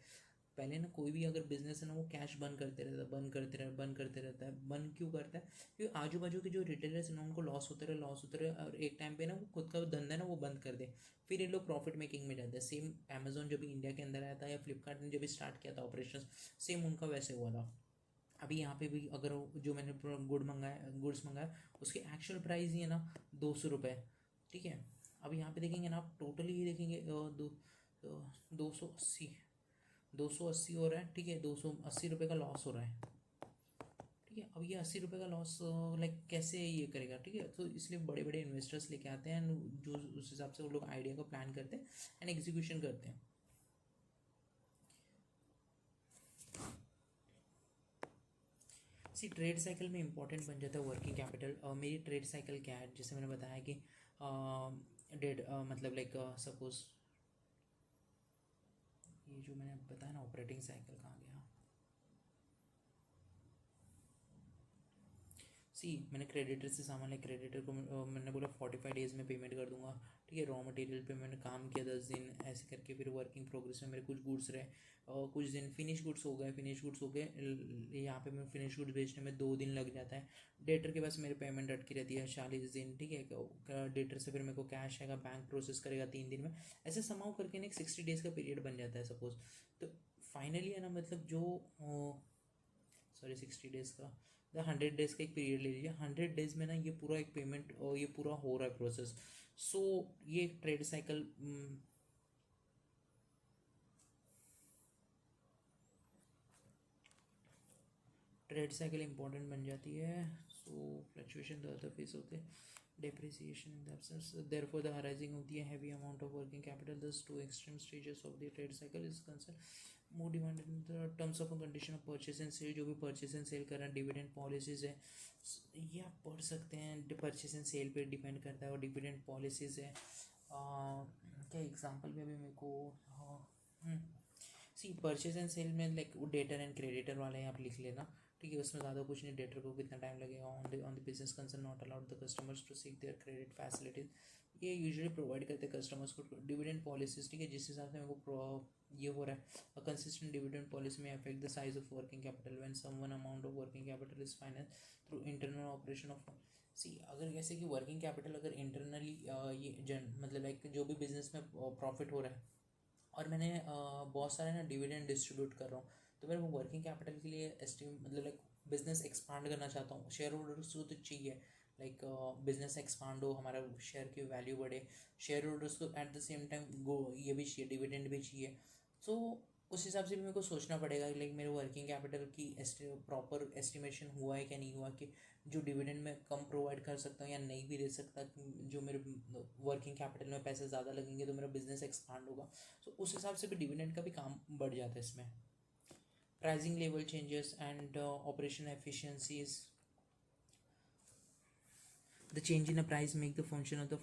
पहले ना कोई भी अगर बिजनेस है ना, वो कैश बर्न करते रहता है, बंद करते रहता है। बंद क्यों करता है, क्योंकि आजू बाजू के जो रिटेलर्स हैं ना, उनको लॉस होते रहे, और एक टाइम पे ना वो खुद का धंधा ना वो बंद कर दे, फिर ये लोग प्रॉफिट मेकिंग में जाते हैं। सेम अमेजोन जब भी इंडिया के अंदर आया था, या फ्लिपकार्ट ने जब भी स्टार्ट किया था ऑपरेशन, सेम उनका वैसे हुआ था। अभी यहाँ पे भी अगर जो मैंने गुड्स मंगाया, उसकी एक्चुअल प्राइस ही है ना 200 रुपये। ठीक है, अब यहाँ पे देखेंगे ना आप, टोटली ही देखेंगे 280 280 हो रहा है। ठीक है, 280 रुपये का लॉस हो रहा है। ठीक है, अब ये 80 रुपये का लॉस लाइक कैसे ये करेगा। ठीक है, तो इसलिए बड़े बड़े इन्वेस्टर्स लेके आते हैं, जो उस हिसाब से वो लोग आइडिया को प्लान करते हैं एंड एग्जीक्यूशन करते हैं। सी ट्रेड साइकिल में इंपॉर्टेंट बन जाता है वर्किंग कैपिटल। मेरी ट्रेड साइकिल क्या है, जैसे मैंने बताया कि डेट मतलब लाइक सपोज ये जो मैंने बताया ना ऑपरेटिंग साइकिल कहाँ गया। सी मैंने क्रेडिटर से सामान लिया, क्रेडिटर को मैंने बोला 45 डेज़ में पेमेंट कर दूंगा। ठीक है, रॉ मटेरियल पे मैंने काम किया 10 दिन, ऐसे करके फिर वर्किंग प्रोग्रेस में मेरे कुछ गुड्स रहे, और कुछ दिन फिनिश गुड्स हो गए। यहाँ पे मैं फिनिश गुड्स बेचने में 2 दिन लग जाता है। डेटर के पास मेरे पेमेंट अटकी रहती है 40 दिन। ठीक है, डेटर से फिर मेरे को कैश आएगा, बैंक प्रोसेस करेगा 3 दिन में, ऐसे समाउ करके ना एक 60 डेज़ का पीरियड बन जाता है सपोज। तो फाइनली है ना, मतलब जो सॉरी 60 डेज़ का, 100 डेज़ का एक पीरियड ले लीजिए। 100 डेज़ में ना ये पूरा एक पेमेंट और ये पूरा हो रहा है प्रोसेस। सो ये ट्रेड साइकिल इंपॉर्टेंट बन जाती है। सो फ्लक्चुएशन द अदर फेस होते हैं, depreciation in the absence, therefore the arising of the heavy amount of working capital. Thus two extreme stages of the trade cycle is concerned, more demanded in the terms of a condition of purchase and sale। जो भी purchase and sale कर रहा है, dividend policies है, ये आप पढ़ सकते हैं। परचेज एंड सेल पे डिपेंड करता है, और डिविडेंड पॉलिसीज़ है। क्या एग्जांपल में भी मेरे को सी परचेज एंड सेल में लाइक वो डेटर एंड क्रेडिटर वाले हैं, आप लिख लेना। ठीक है, उसमें ज़्यादा कुछ नहीं, डेटर को कितना टाइम लगेगा। On the business concern not allowed the customers to seek their credit facilities, ये यूजुअली प्रोवाइड करते हैं कस्टमर्स को। डिविडेंड पॉलिसीज, ठीक है, जिस हिसाब से मेरे को ये हो रहा है, अ कंसिस्टेंट डिविडेंड पॉलिसी में affect the size of working capital when some one amount of working capital is finance through internal operation of. See अगर जैसे कि वर्किंग कैपिटल अगर इंटरनली ये मतलब लाइक जो भी बिजनेस में प्रॉफिट हो रहा है, और मैंने बहुत सारे ना डिविडेंड डिस्ट्रीब्यूट कर रहा हूँ, तो मेरे को वर्किंग कैपिटल के लिए मतलब लाइक बिजनेस एक्सपांड करना चाहता हूँ, शेयर होल्डर्स को तो चाहिए, लाइक बिजनेस एक्सपांड हो, हमारा शेयर की वैल्यू बढ़े, शेयर होल्डर्स को एट द सेम टाइम ये भी चाहिए, डिविडेंड भी चाहिए। सो उस हिसाब से भी मेरे को सोचना पड़ेगा, लाइक मेरे वर्किंग कैपिटल की प्रॉपर एस्टिमेशन हुआ है क्या नहीं हुआ, कि जो डिविडेंड में कम प्रोवाइड कर सकता हूँ या नहीं भी दे सकता, जो मेरे वर्किंग कैपिटल में पैसे ज़्यादा लगेंगे तो मेरा बिजनेस एक्सपांड होगा। सो उस हिसाब से भी डिविडेंड का भी काम बढ़ जाता है इसमें। Pricing level changes and operation efficiencies, the change in a price make the function of the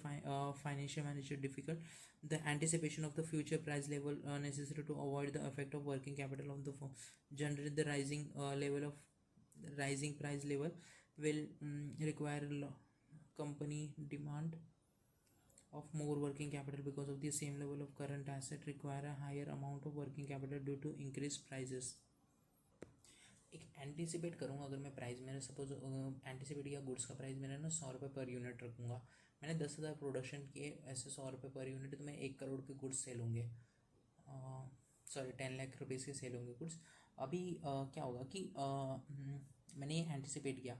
financial manager difficult. The anticipation of the future price level necessary to avoid the effect of working capital on the firm. Generally, the rising price level will require company demand of more working capital, because of the same level of current asset require a higher amount of working capital due to increased prices. एक anticipate करूँगा, अगर मैं price मेरा suppose anticipate किया goods का price मेरा ना 100 रुपये पर यूनिट रखूँगा, मैंने 10,000 प्रोडक्शन किए, ऐसे 100 रुपये पर यूनिट, तो मैं 1 करोड़ के गुड्स सेल होंगे, सॉरी 10 लाख रुपीज़ के सेल होंगे गुड्स। अभी क्या होगा कि मैंने ये एंटिसिपेट किया,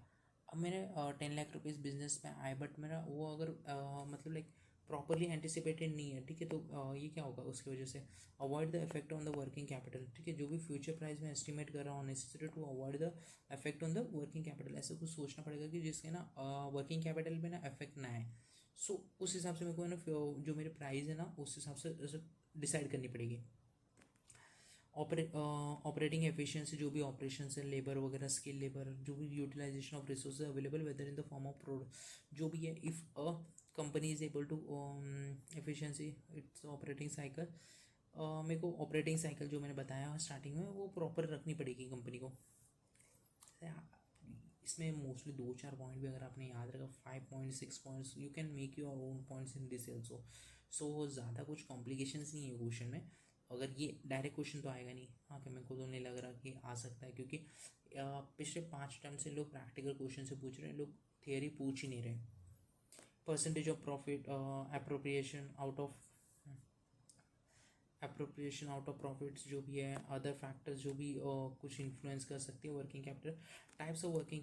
अब मेरे 10 लाख रुपीज़ बिजनेस में आए, बट मेरा वो अगर मतलब लाइक प्रॉपरली एंटिसिपेटेड नहीं है, ठीक है, तो ये क्या होगा उसकी वजह से, avoid the effect on the working capital, ठीक है, जो भी फ्यूचर प्राइस में एस्टिमेट कर रहा हूँ necessary to avoid the effect on the working capital, ऐसा कुछ सोचना पड़ेगा कि जिसके ना वर्किंग कैपिटल पे ना इफेक्ट ना आए। सो उस हिसाब से मेरे को है ना जो मेरे प्राइस है ना उस हिसाब से डिसाइड करनी पड़ेगी। ऑपरेटिंग एफिशिएंसी, जो भी ऑपरेशन है, लेबर वगैरह, स्किल लेबर, जो भी utilization of resources available whether in the form of product, जो भी है, if a company is able to efficiency its operating cycle, मेरे को ऑपरेटिंग साइकिल जो मैंने बताया स्टार्टिंग में वो प्रॉपर रखनी पड़ेगी कंपनी को। इसमें मोस्टली 2-4 पॉइंट भी अगर आपने याद रखा, 5 point 6 points, you can make your own points in this also. So ज़्यादा कुछ कॉम्प्लिकेशंस नहीं है क्वेश्चन में, अगर ये डायरेक्ट क्वेश्चन तो आएगा नहीं, हाँ कि मेरे को तो नहीं लग रहा कि आ सकता है, क्योंकि पिछले 5 टाइम से लोग प्रैक्टिकल क्वेश्चन से पूछ रहे हैं, लोग थियरी पूछ ही नहीं रहे। Percentage of profit, appropriation out of profits, जो भी है, अदर फैक्टर्स जो भी कुछ इन्फ्लुएंस कर सकते हैं working capital, types of working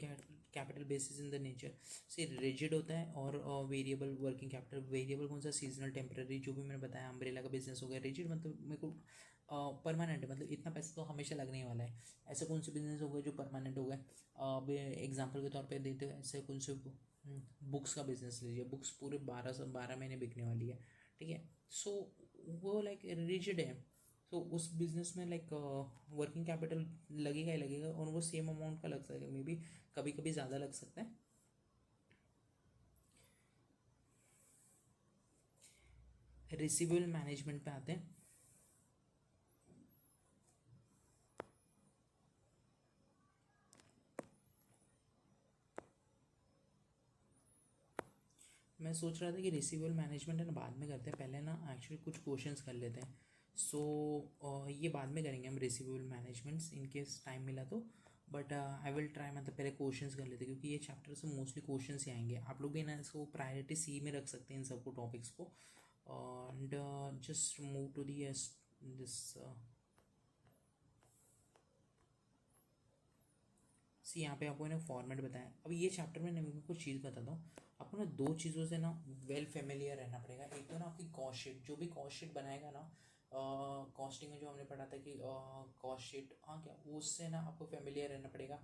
capital basis in the nature से रिजिड होता है, और वेरिएबल वर्किंग कैपिटल, वेरिएबल कौन सा, सीजनल, टेम्पररी, जो भी मैंने बताया, अम्ब्रेला का बिजनेस हो गया। रिजिड मतलब मेरे को परमानेंट है, मतलब इतना पैसा तो हमेशा लगने वाला है। ऐसे कौन से बिजनेस हो गए जो परमानेंट हो गए, अब एग्जाम्पल के तौर पर देते हैं, ऐसे कौन से बुक्स का बिजनेस लीजिए, बुक्स पूरे 12 महीने बिकने वाली है, ठीक है, सो वो लाइक रिजिड है। सो उस बिजनेस में लाइक वर्किंग कैपिटल लगेगा ही लगेगा, और वो सेम अमाउंट का लग सकता है, मे बी कभी कभी ज़्यादा लग सकता है। रिसीवेबल मैनेजमेंट पे आते हैं। मैं सोच रहा था कि रिसीवेबल मैनेजमेंट है ना बाद में करते हैं, पहले ना एक्चुअली कुछ क्वेश्चंस कर लेते हैं। सो ये बाद में करेंगे हम receivable managements, in case time मिला तो, बट आई विल ट्राई, मतलब पहले क्वेश्चंस कर लेते हैं, क्योंकि ये चैप्टर से मोस्टली क्वेश्चंस ही आएंगे। आप लोग भी ना इसको प्रायोरिटी सी में रख सकते हैं इन सबको टॉपिक्स को, and just move to this see. यहाँ पे आपको ना फॉर्मेट बताया। अब ये चैप्टर में मैं कुछ चीज़ बताता हूँ आपको ना, 2 चीज़ों से ना वेल फेमिलियर रहना पड़ेगा। एक तो ना आपकी कॉस्ट शीट, जो भी कॉस्ट शीट बनाएगा ना, कॉस्टिंग में जो हमने पढ़ा था कि कॉस्ट शीट, हाँ क्या, उससे ना आपको फेमिलियर रहना पड़ेगा।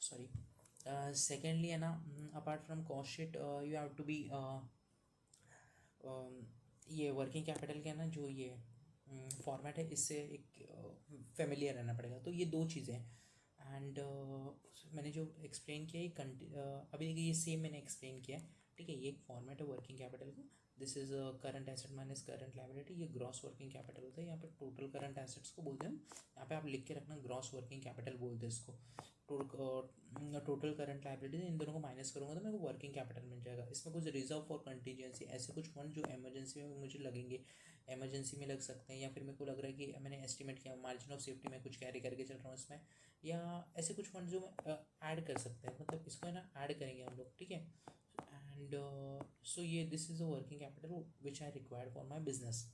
सॉरी। सेकेंडली है ना, apart from cost sheet you have to be ये वर्किंग कैपिटल के ना जो ये फॉर्मेट है, इससे एक फेमिलियर रहना पड़ेगा। तो ये 2 चीज़ें हैं, एंड मैंने जो एक्सप्लेन किया अभी ये सेम मैंने एक्सप्लेन किया, ठीक है। ये एक फॉर्मेट है वर्किंग कैपिटल का, this is current asset minus current liability, ये ग्रॉस वर्किंग कैपिटल होता है। यहाँ पे टोटल करंट एसेट्स को बोलते हैं हम, यहाँ पे आप लिख के रखना ग्रॉस वर्किंग कैपिटल बोलते हैं इसको। टोटल करंट लायबिलिटी, इन दोनों को माइनस करूँगा तो मेरे को वर्किंग कैपिटल मिल जाएगा। इसमें कुछ रिजर्व फॉर कंटीजेंसी, ऐसे कुछ फंड जो इमरजेंसी में मुझे लगेंगे, इमरजेंसी में लग सकते हैं, या फिर मेरे को लग रहा है कि मैंने एस्टिमेट किया मार्जिन ऑफ सेफ्टी में कुछ कैरी करके चल रहा हूँ इसमें, या ऐसे कुछ फंड जो मैं ऐड कर सकते हैं, मतलब इसको है ना ऐड करेंगे हम लोग, ठीक है। एंड सो ये this is the working capital which I required for my business,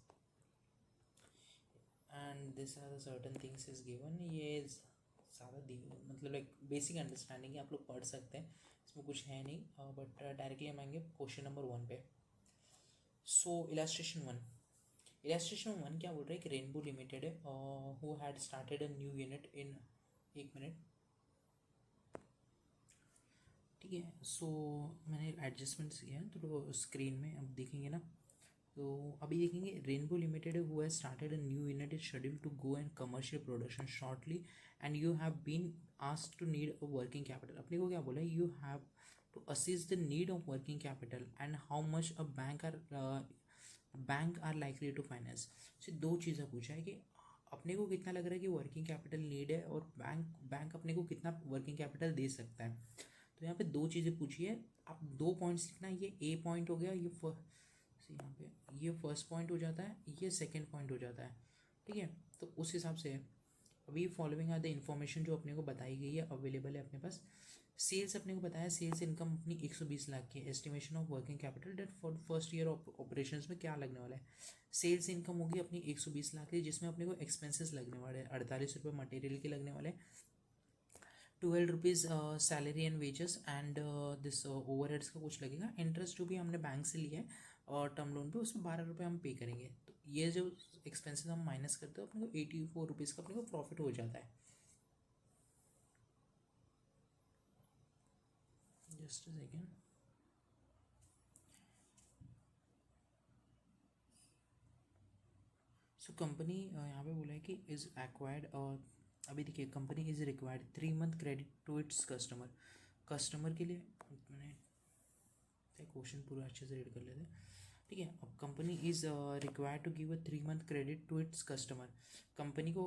and this are the certain things is given. ये ज़्यादा मतलब लाइक बेसिक अंडरस्टैंडिंग आप लोग पढ़ सकते हैं, इसमें कुछ है नहीं, बट डायरेक्टली हम आएंगे क्वेश्चन नंबर 1 पे। सो इलास्ट्रेशन वन क्या बोल रहा है कि रेनबो लिमिटेड है who had started a new unit in, 1 minute, ठीक है। सो मैंने एडजस्टमेंट्स किया है तो स्क्रीन में अब देखेंगे ना, तो अभी देखेंगे Rainbow Limited who has started a new unit is scheduled to go in commercial production shortly and you have been asked to need a working capital. अपने को क्या बोला है, you have to assist the need of working capital and how much a bank are likely to finance. से 2 चीज़ें पूछा है कि अपने को कितना लग रहा है कि वर्किंग कैपिटल नीड है, और बैंक अपने को कितना वर्किंग कैपिटल दे सकता है। तो यहाँ पे 2 चीज़ें पूछी है, आप 2 पॉइंट्स लिखना, ये ए पॉइंट हो गया, यहाँ पे ये फर्स्ट पॉइंट हो जाता है, ये सेकंड पॉइंट हो जाता है, ठीक है। तो उस हिसाब से अभी फॉलोइंग आर द इन्फॉर्मेशन जो अपने को बताई गई है अवेलेबल है अपने पास। सेल्स अपने को बताया, सेल्स इनकम अपनी 120 लाख की। Estimation of working capital debt for first year operations में क्या लगने वाला है। सेल्स इनकम होगी अपनी 120 लाख की, जिसमें अपने को एक्सपेंसेस लगने वाले हैं 48 रुपये मटेरियल के लगने वाले हैं, 12 rupees salary and wages and this overheads का कुछ लगेगा। इंटरेस्ट जो भी हमने बैंक से लिया है और टर्म लोन पे, उसमें 12 रुपये हम पे करेंगे। तो ये जो एक्सपेंसेस हम माइनस करते हैं अपने को 84 रुपीज़ का अपने को प्रॉफिट हो जाता है। Just a second. So company यहाँ पे बोला है कि इज़ एक्वायर्ड, और अभी देखिए company is required 3 month credit to its customer. Customer के लिए मैंने क्वेश्चन पूरा अच्छे से रीड कर लेते हैं, ठीक है। अब company is required to give a 3 month credit to its customer. Company को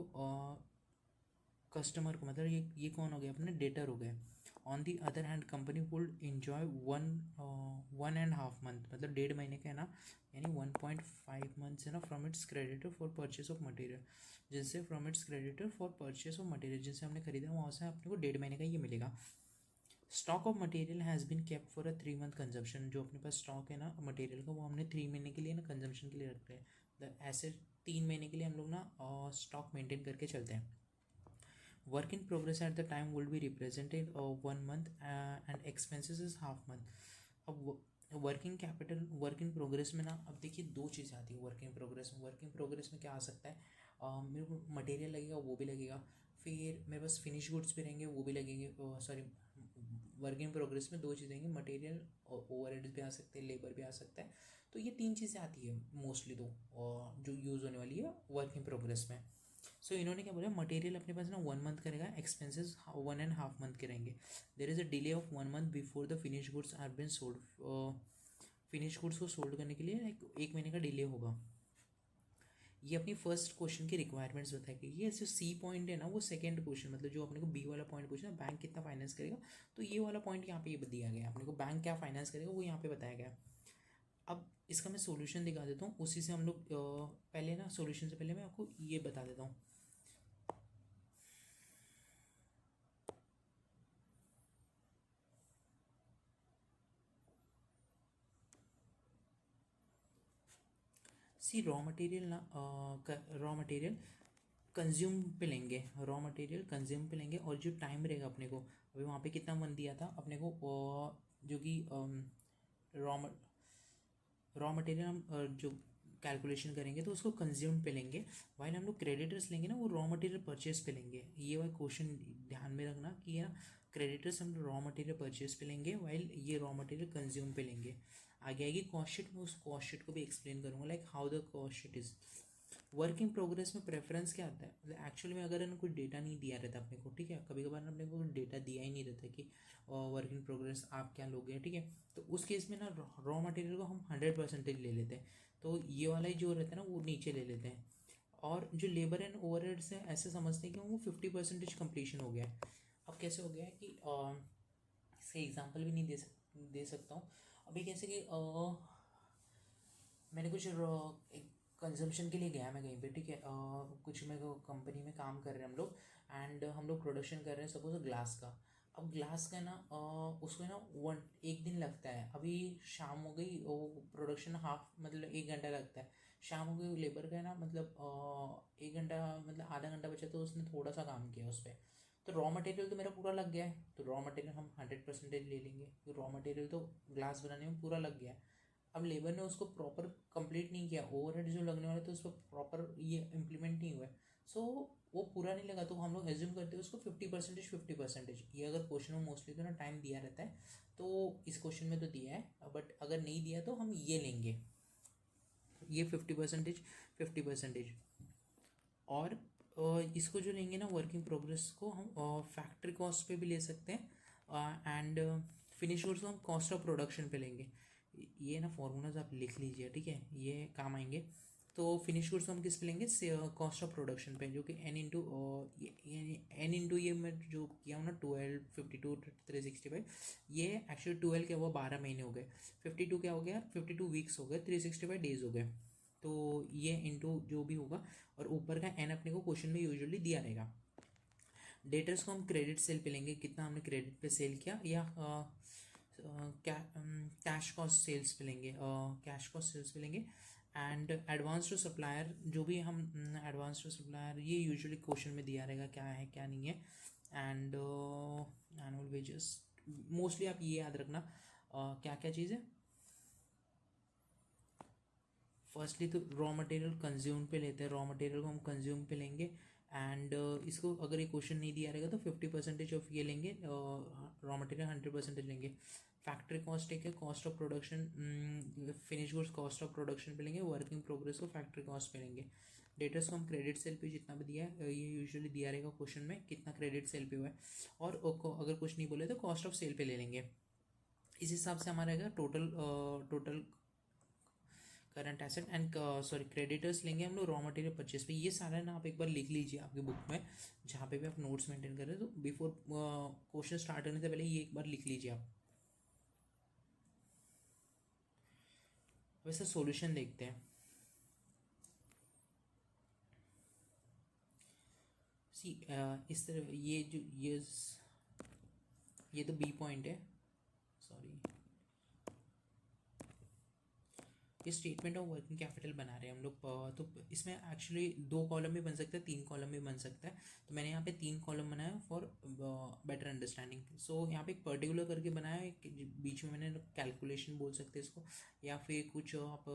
कस्टमर को मतलब ये कौन हो गया अपने डेटर हो गए। On the other hand company would enjoy 1.5 month, मतलब 1.5 महीने का है ना, यानी 1.5 मंथ्स है ना from its creditor for purchase of material, जिससे from its creditor for purchase of material, जिनसे हमने खरीदा वहाँ से अपने को 1.5 महीने का ये मिलेगा। Stock of material has been kept for a 3 month consumption. जो अपने पास स्टॉक है ना मटेरियल का, वो हमने 3 महीने के लिए ना कंजम्पशन के लिए रखते हैं। ऐसे 3 महीने के लिए हम लोग ना स्टॉक मेंटेन करके चलते हैं। Work in progress at the time will be represented 1 month and expenses is half month. अब working capital work in progress में ना, अब देखिए दो चीज़ें आती है वर्क इन प्रोग्रेस में। वर्क इन प्रोग्रेस में क्या आ सकता है, मेरे को मटेरियल लगेगा वो भी लगेगा, फिर मेरे पास फिनिश गुड्स भी रहेंगे वो भी लगेंगे। सॉरी, वर्क इन प्रोग्रेस में दो चीज़ें आएंगी, मटेरियल और ओवरहेड्स भी आ सकते हैं, लेबर भी आ सकता है। तो ये 3 चीज़ें आती है मोस्टली, तो जो यूज़ होने वाली है वर्क इन प्रोग्रेस में। सो इन्होंने क्या बोला, मटेरियल अपने पास ना 1 मंथ करेगा, एक्सपेंसेस 1.5 मंथ के रहेंगे। There is a delay of 1 month before the finish goods are been sold. Finish goods को सोल्ड करने के लिए 1 महीने का डिले होगा। ये अपनी फर्स्ट क्वेश्चन की रिक्वायरमेंट्स बताएगी। ये जो सी पॉइंट है ना, वो सेकंड क्वेश्चन, मतलब जो अपने को बी वाला पॉइंट पूछना बैंक कितना फाइनेंस करेगा, तो ये वाला पॉइंट यहाँ पे ये दिया गया है अपने को, बैंक क्या फाइनेंस करेगा वो यहाँ पे बताया गया। अब इसका मैं सॉल्यूशन दिखा देता हूँ, उसी से हम लोग पहले ना सॉल्यूशन से पहले मैं आपको ये बता देता हूँ। सी रॉ मटेरियल ना, रॉ मटेरियल कंज्यूम पे लेंगे, रॉ मटेरियल कंज्यूम पे लेंगे, और जो टाइम रहेगा अपने को, अभी वहाँ पे कितना मन दिया था अपने को, जो कि रॉ रॉ मटेरियल हम जो कैलकुलेशन करेंगे तो उसको कंज्यूम पे लेंगे, वाइल हम लोग क्रेडिटर्स लेंगे ना वो रॉ मटेरियल परचेज पे लेंगे। ये वाला क्वेश्चन ध्यान में रखना कि ये ना क्रेडिटर्स हम रॉ मटेरियल परचेज पे लेंगे, वाइल ये रॉ मटेरियल कंज्यूम पे लेंगे। आगे आएगी कॉस्ट शीट, मैं उस कॉस्ट शीट को भी एक्सप्लेन करूँगा, like how the cost sheet is. Work in progress में प्रेफरेंस क्या आता है, मतलब एक्चुअली में अगर इन्हें कोई डेटा नहीं दिया रहता अपने को, ठीक है, कभी कभार अपने को डेटा दिया ही नहीं रहता कि वर्क इन प्रोग्रेस आप क्या लोगे, ठीक है, तो उस केस में ना रॉ मटेरियल को हम 100% ले लेते हैं, तो ये वाला ही जो रहता है ना वो नीचे ले लेते हैं। और जो लेबर एंड ओवरहेड्स है ऐसे समझते हैं कि वो 50% कंप्लीशन हो गया है। अब कैसे हो गया है कि इसका एग्जाम्पल भी नहीं दे सकता हूँ अभी, कैसे कि मैंने कुछ एक कंजम्पशन के लिए गया मैं कहीं पे, ठीक है, कुछ मेरे को कंपनी में काम कर रहे हैं हम लोग, एंड हम लोग प्रोडक्शन कर रहे हैं सपोज ग्लास का। अब ग्लास का ना उसको ना 1 दिन लगता है, अभी शाम हो गई, वो प्रोडक्शन हाफ मतलब 1 घंटा लगता है, शाम हो गई, लेबर का है ना मतलब 1 घंटा मतलब आधा घंटा बचा, तो उसने थोड़ा सा काम किया उस पर, तो रॉ मटेरियल तो मेरा पूरा लग गया है, तो रॉ मटेरियल हम 100% ले लेंगे, तो रॉ मटेरियल तो ग्लास बनाने में पूरा लग गया है। अब लेबर ने उसको प्रॉपर कंप्लीट नहीं किया, ओवरहेड जो लगने वाले थे उस पर प्रॉपर ये इम्प्लीमेंट नहीं हुआ है, सो वो पूरा नहीं लगा, तो हम लोग एज्यूम करते हैं उसको 50%, 50%। ये अगर क्वेश्चन में मोस्टली तो ना टाइम दिया रहता है, तो इस क्वेश्चन में तो दिया है, बट अगर नहीं दिया तो हम ये लेंगे, ये 50%, 50%। और इसको जो लेंगे ना वर्किंग प्रोग्रेस को हम फैक्ट्री कॉस्ट पे भी ले सकते हैं, एंड फिनिश गुड्स को हम कॉस्ट ऑफ प्रोडक्शन पे लेंगे। ये ना फॉर्मूलाज आप लिख लीजिए, ठीक है, ये काम आएंगे। तो फिनिश गुड्स को हम किस पे लेंगे, कॉस्ट ऑफ प्रोडक्शन पे, जो कि एन इंटू ये मैं जो किया हूँ ना 12, 52, 365, ये एक्चुअली 12 क्या हुआ 12 महीने हो गए, 52 क्या हो गया 52 वीक्स हो गए, 365 डेज हो गए, तो ये इंटू जो भी होगा, और ऊपर का एन अपने को क्वेश्चन में यूजुअली दिया रहेगा। डेटर्स को हम क्रेडिट सेल पे लेंगे, कितना हमने क्रेडिट पे सेल किया, या कैश कॉस्ट सेल्स पे लेंगे, कैश कॉस्ट सेल्स पे लेंगे। एंड एडवांस टू सप्लायर, जो भी हम एडवांस टू सप्लायर, ये यूजुअली क्वेश्चन में दिया रहेगा क्या है क्या नहीं है। एंड एनुअल वेजेस, मोस्टली आप ये याद रखना क्या क्या चीज़ है। फर्स्टली तो रॉ मटेरियल कंज्यूम पे लेते हैं, रॉ मटेरियल को हम कंज्यूम पे लेंगे। एंड इसको अगर ये क्वेश्चन नहीं दिया रहेगा तो 50% ऑफ ये लेंगे, रॉ मटेरियल 100% लेंगे। फैक्ट्री कॉस्ट एक है, cost of production, finish goods cost of production पे लेंगे, वर्किंग प्रोग्रेस को फैक्ट्री कॉस्ट पे लेंगे। डेटर्स को हम क्रेडिट सेल पे जितना भी दिया है, ये यूजुअली दिया रहेगा क्वेश्चन में कितना क्रेडिट सेल पे हुआ है, और अगर कुछ नहीं बोले तो कॉस्ट ऑफ सेल पे ले लेंगे। इस हिसाब से हमारा रहेगा total current asset and sorry creditors लेंगे हम लोग रॉ मटेरियल परचेज पे। ये सारा ना आप एक बार लिख लीजिए आपकी बुक में, जहाँ पे भी आप नोट्स मेंटेन कर रहे हैं, तो बिफोर क्वेश्चन स्टार्ट करने से पहले ये एक बार लिख लीजिए आप। वैसे सॉल्यूशन देखते हैं। सी इस तरह ये तो बी पॉइंट है, सॉरी, ये स्टेटमेंट ऑफ वर्किंग कैपिटल बना रहे हैं हम लोग। तो इसमें एक्चुअली 2 कॉलम भी बन सकता है, 3 कॉलम भी बन सकता है। तो मैंने यहाँ पे 3 कॉलम बनाया फॉर बेटर अंडरस्टैंडिंग। सो यहाँ पे एक पर्टिकुलर करके बनाया है, बीच में मैंने कैलकुलेशन बोल सकते हैं इसको, या फिर कुछ आप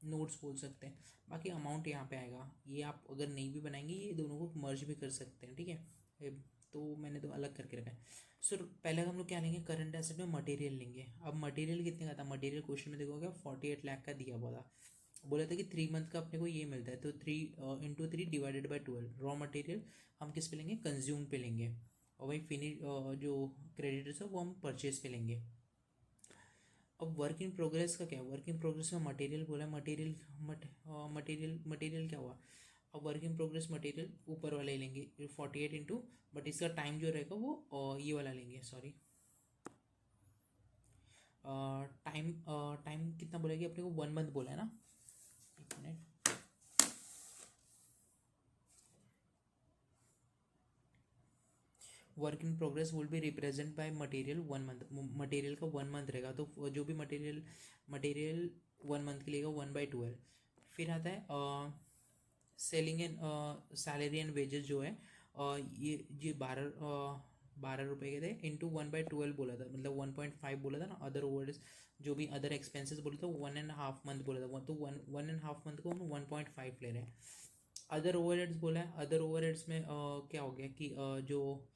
नोट्स बोल सकते हैं। बाकी अमाउंट यहाँ पे आएगा, ये आप अगर नहीं भी बनाएंगे ये दोनों को मर्ज भी कर सकते हैं, ठीक है। तो मैंने तो अलग करके रखा है। सो पहले हम लोग क्या लेंगे, करंट एसेट में मटेरियल लेंगे। अब मटेरियल कितने का था, मटेरियल क्वेश्चन में देखोगे 48 लाख का दिया हुआ था। बोला था कि 3 मंथ का अपने को ये मिलता है, तो 3 × 3 डिवाइडेड बाई 12 रॉ मटेरियल हम किस पे लेंगे, कंज्यूम पे लेंगे। और वही फिनिश जो क्रेडिटर्स है वो हम परचेज पे लेंगे। अब वर्क इन प्रोग्रेस का क्या है, वर्क इन प्रोग्रेस में मटेरियल बोला है, मटेरियल क्या हुआ। अब वर्क इन प्रोग्रेस मटेरियल ऊपर वाले लेंगे 48 इंटू, बट इसका टाइम जो रहेगा वो ये वाला लेंगे, सॉरी टाइम, टाइम कितना बोलेगी अपने को, 1 मंथ बोला है ना, एक minute. Work in progress will be represent by material 1 month, material का 1 मंथ रहेगा, तो जो भी मटेरियल 1 मंथ के लिए 1/12। फिर आता है selling and salary and wages जो है, ये 12 रुपये के थे, इंटू 1/12 बोला था, मतलब 1.5 बोला था ना। अदर ओवर्स जो भी अदर एक्सपेंसेस बोला था 1.5 मंथ बोला था, तो 1.5 मंथ को हम 1.5 ले रहे हैं। अदर ओवरहेड्स बोला है, अदर ओवरहेड्स में क्या हो गया कि जो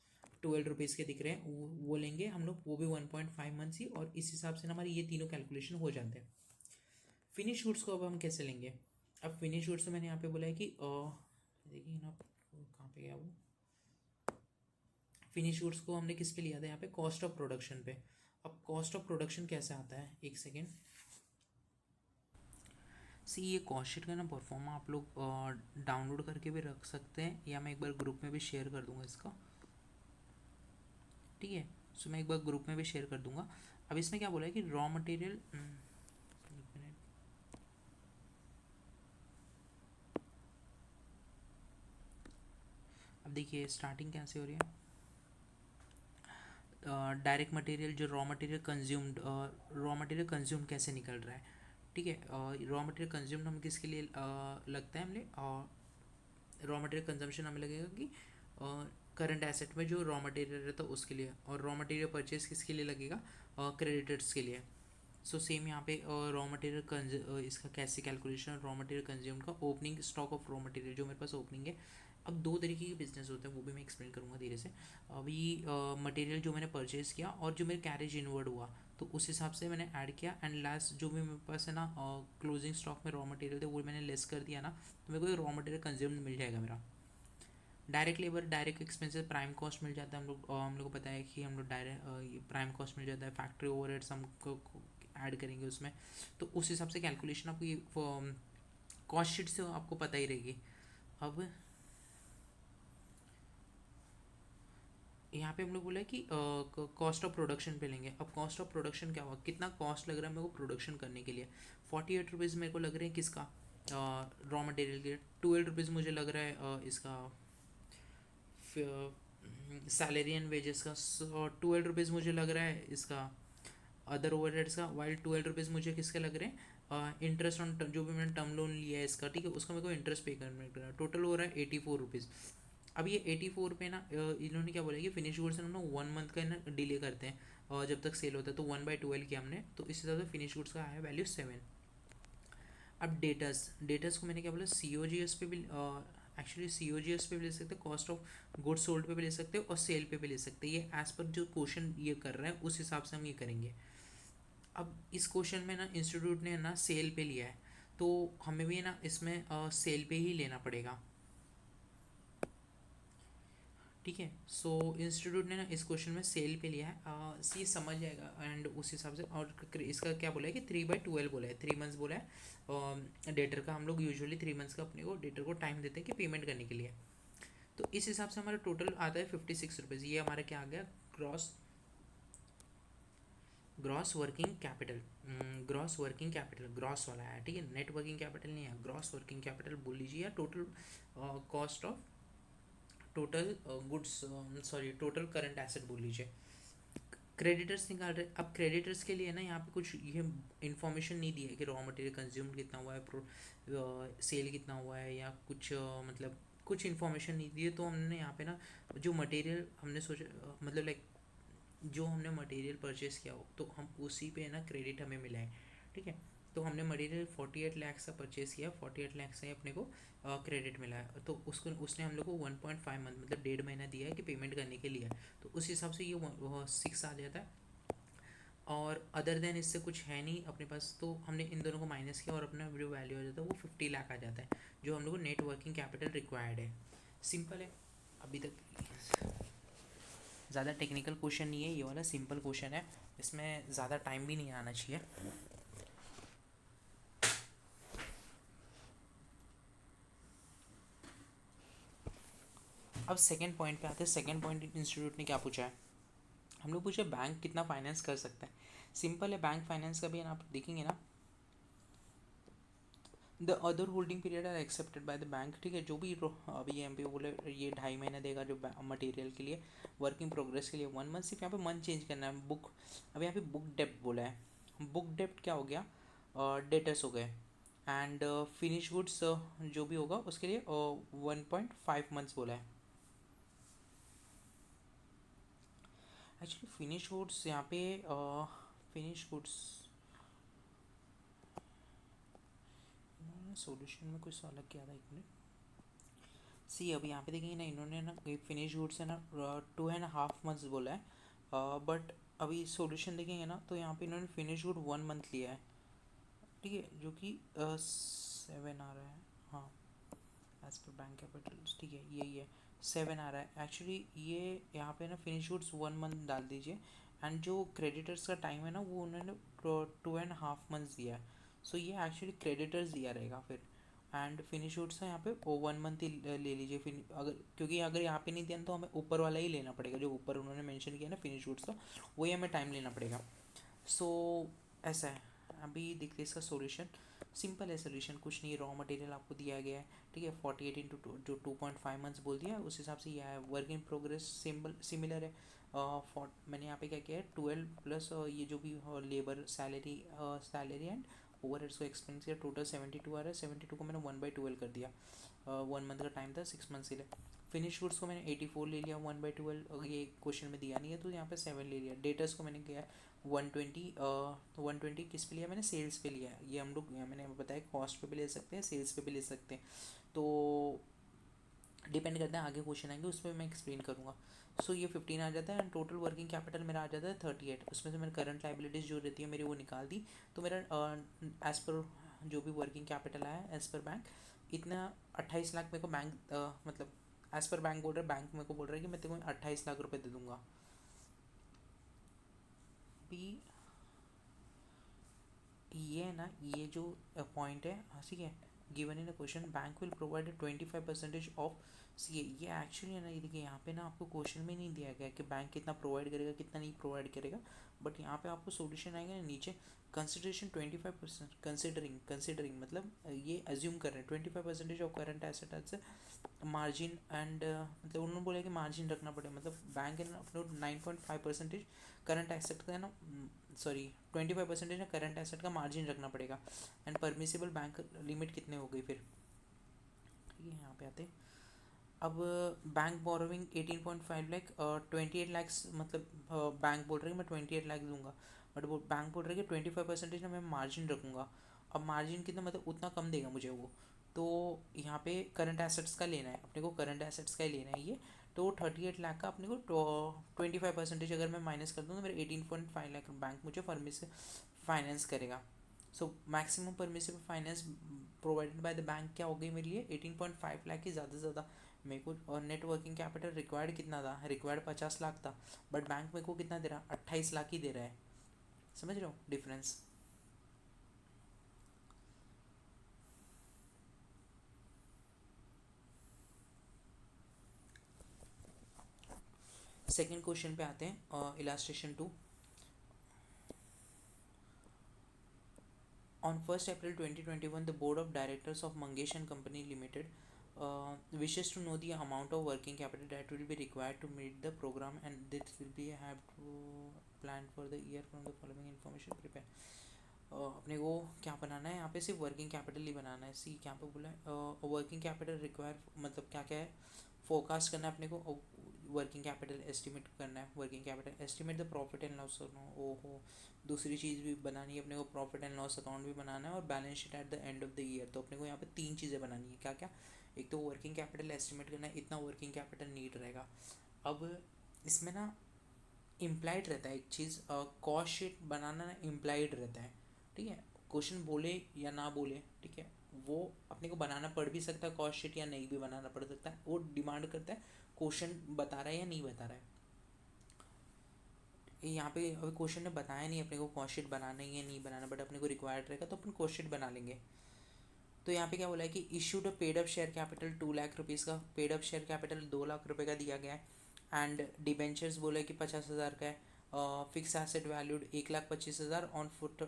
12 रुपीज़ के दिख रहे हैं वो लेंगे हम लोग, वो भी 1.5 मंथ्स ही, और इस हिसाब से ना हमारे ये तीनों कैलकुलेशन हो जाते हैं। फिनिश गुड्स को अब हम कैसे लेंगे, अब फिनिश गुड्स तो मैंने यहाँ पे बोला है कि देखिए ना कहाँ पे गया वो, फिनिश गुड्स को हमने किस पे लिया था यहाँ पे, कॉस्ट ऑफ प्रोडक्शन पे। अब कॉस्ट ऑफ प्रोडक्शन कैसे आता है, एक सेकेंड। सी ये कॉस्ट शीट का ना परफॉर्मा आप लोग डाउनलोड करके भी रख सकते हैं, या मैं एक बार ग्रुप में भी शेयर कर दूंगा इसका, ठीक है। सो मैं एक बार ग्रुप में भी शेयर कर दूंगा। अब इसमें क्या बोला है कि रॉ मटेरियल, अब देखिए स्टार्टिंग कैसे हो रही है। डायरेक्ट मटेरियल जो रॉ मटेरियल कंज्यूम कैसे निकल रहा है, ठीक है। रॉ मटेरियल कंज्यूम हम किसके लिए लगता है, हमें रॉ मटेरियल कंजम्पशन हमें लगेगा कि करंट एसेट में जो रॉ मटेरियल रहता है उसके लिए, और रॉ मटेरियल परचेज किसके लिए लगेगा, क्रेडिटर्स के लिए। सो सेम यहाँ पे रॉ मटेरियल इसका कैसे कैलकुलेशन, रॉ मटेरियल कंज्यूम का opening stock of raw material जो मेरे पास ओपनिंग है। अब 2 तरीके के बिजनेस होते हैं, वो भी मैं एक्सप्लेन करूँगा धीरे से। अभी मटेरियल जो मैंने परचेज़ किया और जो मेरे कैरेज इनवर्ड हुआ, तो उस हिसाब से मैंने ऐड किया, एंड लास्ट जो भी मेरे पास है ना क्लोजिंग स्टॉक में रॉ मटेरियल थे वो मैंने लेस कर दिया ना, तो मेरे को रॉ मटेरियल कंज्यूम मिल जाएगा मेरा। Direct labour, direct expenses, prime cost मिल जाता है, हम लोग को पता है कि हम लोग डायरेक्ट प्राइम कॉस्ट मिल जाता है, फैक्ट्री ओवरहेड्स हमको ऐड करेंगे उसमें, तो उस हिसाब से कैलकुलेशन आपको ये कॉस्ट शीट से आपको पता ही रहेगी। अब यहाँ पे हम लोग बोला है कि कॉस्ट ऑफ प्रोडक्शन पे लेंगे। अब कॉस्ट ऑफ प्रोडक्शन क्या हुआ, कितना कॉस्ट लग रहा है मेरे को प्रोडक्शन करने के लिए, 48 रुपीज़ मेरे को लग रहे हैं किसका, रॉ मटेरियल के। 12 रुपीज़ मुझे लग रहा है इसका सैलरी एंड वेजेस का 12 रुपीज़ मुझे लग रहा है इसका अदर ओवरहेड्स का, वाइल 12 रुपीज़ मुझे किसके लग रहे हैं इंटरेस्ट ऑन जो भी मैंने टर्म लोन लिया है इसका, ठीक है, उसका मेरे को इंटरेस्ट पे करना है। टोटल हो रहा है 84 रुपीज़। अब ये 84 पे ना इन्होंने क्या बोला कि फिनिश गुड्स ना 1 मंथ का ना डिले करते हैं और जब तक सेल होता है, तो 1/12 किया हमने, तो इस हिसाब से फिनिश गुड्स का आया वैल्यू 7। अब डेटर्स, डेटर्स को मैंने क्या बोला, सी ओ जी एस पे भी एक्चुअली सी ओ जी एस पे भी ले सकते हैं, कॉस्ट ऑफ गुड्स सोल्ड पे भी ले सकते हैं और सेल पे भी ले सकते हैं। ये एज पर जो क्वेश्चन ये कर रहा है उस हिसाब से हम ये करेंगे। अब इस क्वेश्चन में ना इंस्टीट्यूट ने ना सेल पे लिया है, तो हमें भी ना इसमें सेल पे ही लेना पड़ेगा, ठीक है। सो इंस्टीट्यूट ने ना इस क्वेश्चन में सेल पे लिया है, ये समझ जाएगा एंड उस हिसाब से। और इसका क्या बोला है कि 3/12 बोला है, 3 मंथ्स बोला है डेटर का। हम लोग यूजुअली 3 मंथ्स का अपने को डेटर को टाइम देते हैं कि पेमेंट करने के लिए। तो इस हिसाब से हमारा टोटल आता है 56 रुपीज़। ये हमारा क्या आ गया, gross gross working capital. Gross working capital gross वाला है, ठीक है, नेट वर्किंग कैपिटल नहीं है, ग्रॉस वर्किंग कैपिटल बोल लीजिए, या total cost of total goods, sorry total current asset बोल लीजिए। क्रेडिटर्स निकाल रहे। अब क्रेडिटर्स के लिए ना यहाँ पे कुछ ये इन्फॉर्मेशन नहीं दी है कि रॉ मटेरियल कंज्यूम कितना हुआ है, सेल कितना हुआ है, या कुछ मतलब कुछ इन्फॉर्मेशन नहीं दी है। तो हमने यहाँ पे ना जो मटेरियल हमने सोचा मतलब लाइक जो हमने मटेरियल परचेस किया हो, तो हम उसी पे ना क्रेडिट हमें मिला है, ठीक है। तो हमने मटेरियल 48 लाख का परचेस किया, 48 लाख से अपने को क्रेडिट मिला है, तो उसको उसने हम लोग को 1.5 मंथ मतलब 1.5 महीना दिया है कि पेमेंट करने के लिए। तो उस हिसाब से ये 6 आ जाता है। और अदर देन इससे कुछ है नहीं अपने पास, तो हमने इन दोनों को माइनस किया और अपना जो वैल्यू आ जाता है वो 50 लाख आ जाता है, जो हम लोग को नेट वर्किंग कैपिटल रिक्वायर्ड है। सिंपल है। अभी तक ज़्यादा टेक्निकल क्वेश्चन नहीं है, ये वाला सिंपल क्वेश्चन है, इसमें ज़्यादा टाइम भी नहीं आना चाहिए। अब सेकंड पॉइंट पे आते हैं। सेकंड पॉइंट इंस्टीट्यूट ने क्या पूछा है, हम लोग पूछे बैंक कितना फाइनेंस कर सकता है। सिंपल है, बैंक फाइनेंस का भी है ना, आप देखेंगे ना, the other holding period are accepted by the bank, ठीक है। जो भी अभी एम पी बोले ये 2.5 महीना देगा जो मटेरियल के लिए, वर्क इन प्रोग्रेस के लिए 1 मंथ, सिर्फ यहाँ पे मंथ चेंज करना है। बुक, अब यहाँ पे बुक डेप्ट बोला है, बुक डेप्ट क्या हो गया, डेटर्स हो गए। एंड फिनिश गुड्स जो भी होगा उसके लिए 1.5 मंथ्स बोला है। एक्चुअली फिनिश गुड्स यहाँ पे फिनिश गुड्स सॉल्यूशन में कुछ अलग किया था, एक मिनट। सी अभी यहाँ पे देखेंगे ना, इन्होंने ना फिनिश गुड्स है ना 2.5 मंथ्स बोला है, बट अभी सॉल्यूशन देखेंगे ना तो यहाँ पे इन्होंने फिनिश गुड 1 मंथ लिया है, ठीक है, जो कि 7 आ रहा है। हाँ, एज पर बैंक कैपिटल, ठीक है, यही है, 7 आ रहा है। एक्चुअली ये यहाँ पे ना फिनिश गुड्स 1 मंथ डाल दीजिए, एंड जो क्रेडिटर्स का टाइम है ना वो उन्होंने 2.5 मंथ्स दिया है। सो ये एक्चुअली क्रेडिटर्स दिया रहेगा फिर। एंड फिनिश गुड्स है यहाँ पे वो 1 मंथ ही ले लीजिए फिर, अगर क्योंकि अगर यहाँ पे नहीं दिया तो हमें ऊपर वाला ही लेना पड़ेगा, जो ऊपर उन्होंने मेंशन किया ना फिनिश गुड्स का, वही हमें टाइम लेना पड़ेगा। सो ऐसा है। अभी देखते हैं इसका सॉल्यूशन। सिंपल है सॉल्यूशन, कुछ नहीं, रॉ मटेरियल आपको दिया गया है, ठीक है, 48 इंटू जो 2.5 मंथ्स बोल दिया है उस हिसाब से यह है। Work in progress simple similar है। मैंने यहाँ पे क्या किया है, 12 प्लस ये जो भी labour salary, salary and over heads को एक्सपेंस किया, टोटल 72 आ रहा है। 72 को मैंने 1/12 कर दिया, 1 मंथ का टाइम था, 6 मंथ्स के लिए। फिनिश गुड्स को मैंने 84 ले लिया, 1/12 ये क्वेश्चन में दिया नहीं है तो यहाँ पे 7 ले लिया। डेटर्स को मैंने किया 120, 120 किस पे लिया मैंने, सेल्स पे लिया। ये हम लोग मैंने बताया कॉस्ट पे भी ले सकते हैं, सेल्स पे भी ले सकते हैं, तो डिपेंड करता है, आगे क्वेश्चन आएंगे उस पर मैं एक्सप्लेन करूँगा। सो ये 15 आ जाता है एंड टोटल वर्किंग कैपिटल मेरा आ जाता है 38। उसमें से मैंने करंट लाइबिलिटीज़ जो रहती है मेरी वो निकाल दी, तो मेरा एज़ पर जो भी वर्किंग कैपिटल आया एज़ पर बैंक इतना 28 लाख मेरे को बैंक मतलब एज़ पर बैंक बोल रहा है, बैंक मेरे को बोल रहा है कि मैं तेरे को 28 लाख रुपये दे दूँगा। भी ये है ना, ये जो पॉइंट है, हाँ ठीक है, given in a question bank will provide 25% of ये एक्चुअली है ना, ये देखिए यहाँ पे ना आपको क्वेश्चन में नहीं दिया गया कि बैंक कितना प्रोवाइड करेगा कितना नहीं प्रोवाइड करेगा, बट यहाँ पे आपको सॉल्यूशन आएगा ना नीचे, कंसिडरेशन 25%, कंसिडरिंग कंसिडरिंग मतलब ये अज्यूम कर रहे हैं 25% of current asset margin and मतलब उन्होंने बोला कि मार्जिन रखना पड़ेगा, मतलब बैंक है ना अपने 9.5% करंट एसेट का है ना, सॉरी 25% ना करंट एसेट का मार्जिन रखना पड़ेगा, एंड परमिसिबल बैंक लिमिट कितने हो गई फिर, ठीक है यहाँ पे आते हैं। अब बैंक बोरोविंग 18.5 लाख, 28 लाख, मतलब बैंक बोल रही है मैं 28 लाख दूंगा, बट वो बैंक बोल रही है कि 25% ना मैं मार्जिन रखूँगा। अब मार्जिन कितना, मतलब उतना कम देगा मुझे वो, तो यहाँ पे करंट एसेट्स का लेना है अपने को, करंट एसेट्स का ही लेना है ये, तो 38 लाख का अपने को 25% अगर मैं माइनस कर दूँ तो मेरे 18.5 लाख बैंक मुझे फर्मी से फाइनेंस करेगा। So maximum permissible finance provided by the bank क्या हो गई मेरे लिए 18.5 लाख की, ज़्यादा से ज़्यादा मेरे को। और नेट वर्किंग कैपिटल रिक्वायर्ड कितना था, रिक्वायर्ड 50 लाख था, बट बैंक मेरे को कितना दे रहा, 28 लाख ही दे रहा है। समझ रहे हो डिफरेंस। सेकेंड क्वेश्चन पे आते हैं, illustration 2। On 1st April 2021, the Board of Directors of Mangesh and Company Limited wishes to know the amount of working capital that will be required to meet the program, and this will be have to plan for the year from the following information prepare. अपने को क्या बनाना है यहाँ पे, सिर्फ working capital ही बनाना है। सी क्या पे बोला है वर्किंग कैपिटल रिक्वायर, मतलब क्या क्या है, फोरकास्ट करना है अपने को, वर्किंग कैपिटल एस्टिमेट करना है, working capital estimate the profit and loss. ओहो, दूसरी चीज़ भी बनानी है अपने को, प्रॉफिट एंड लॉस अकाउंट भी बनाना है और balance sheet at the end of the year. तो अपने को यहाँ पे तीन चीज़ें बनानी है, क्या क्या, एक तो वर्किंग कैपिटल एस्टिमेट करना है, इतना वर्किंग कैपिटल नीड रहेगा। अब इसमें ना इम्प्लाइड रहता है एक चीज़, कॉस्ट शीट बनाना ना इम्प्लाइड रहता है, ठीक है, क्वेश्चन बोले या ना बोले, ठीक है, वो अपने को बनाना पड़ भी सकता है कॉस्ट शीट, या नहीं भी बनाना पड़ सकता है, वो डिमांड करता है क्वेश्चन बता रहा है या नहीं बता रहा है। यहाँ पे अभी क्वेश्चन ने बताया नहीं अपने को कॉस्ट शीट बनाना है या नहीं बनाना, बट अपने को रिक्वायर्ड रहेगा तो अपन कॉस्ट शीट बना लेंगे। तो यहाँ पे क्या बोला है कि issued a paid up share capital 2 lakh rupees का, paid up share capital 2 lakh रुपये का दिया गया है, एंड डिबेंचर्स बोला है कि 50,000 का है, fix asset valued 1,25,000 on foot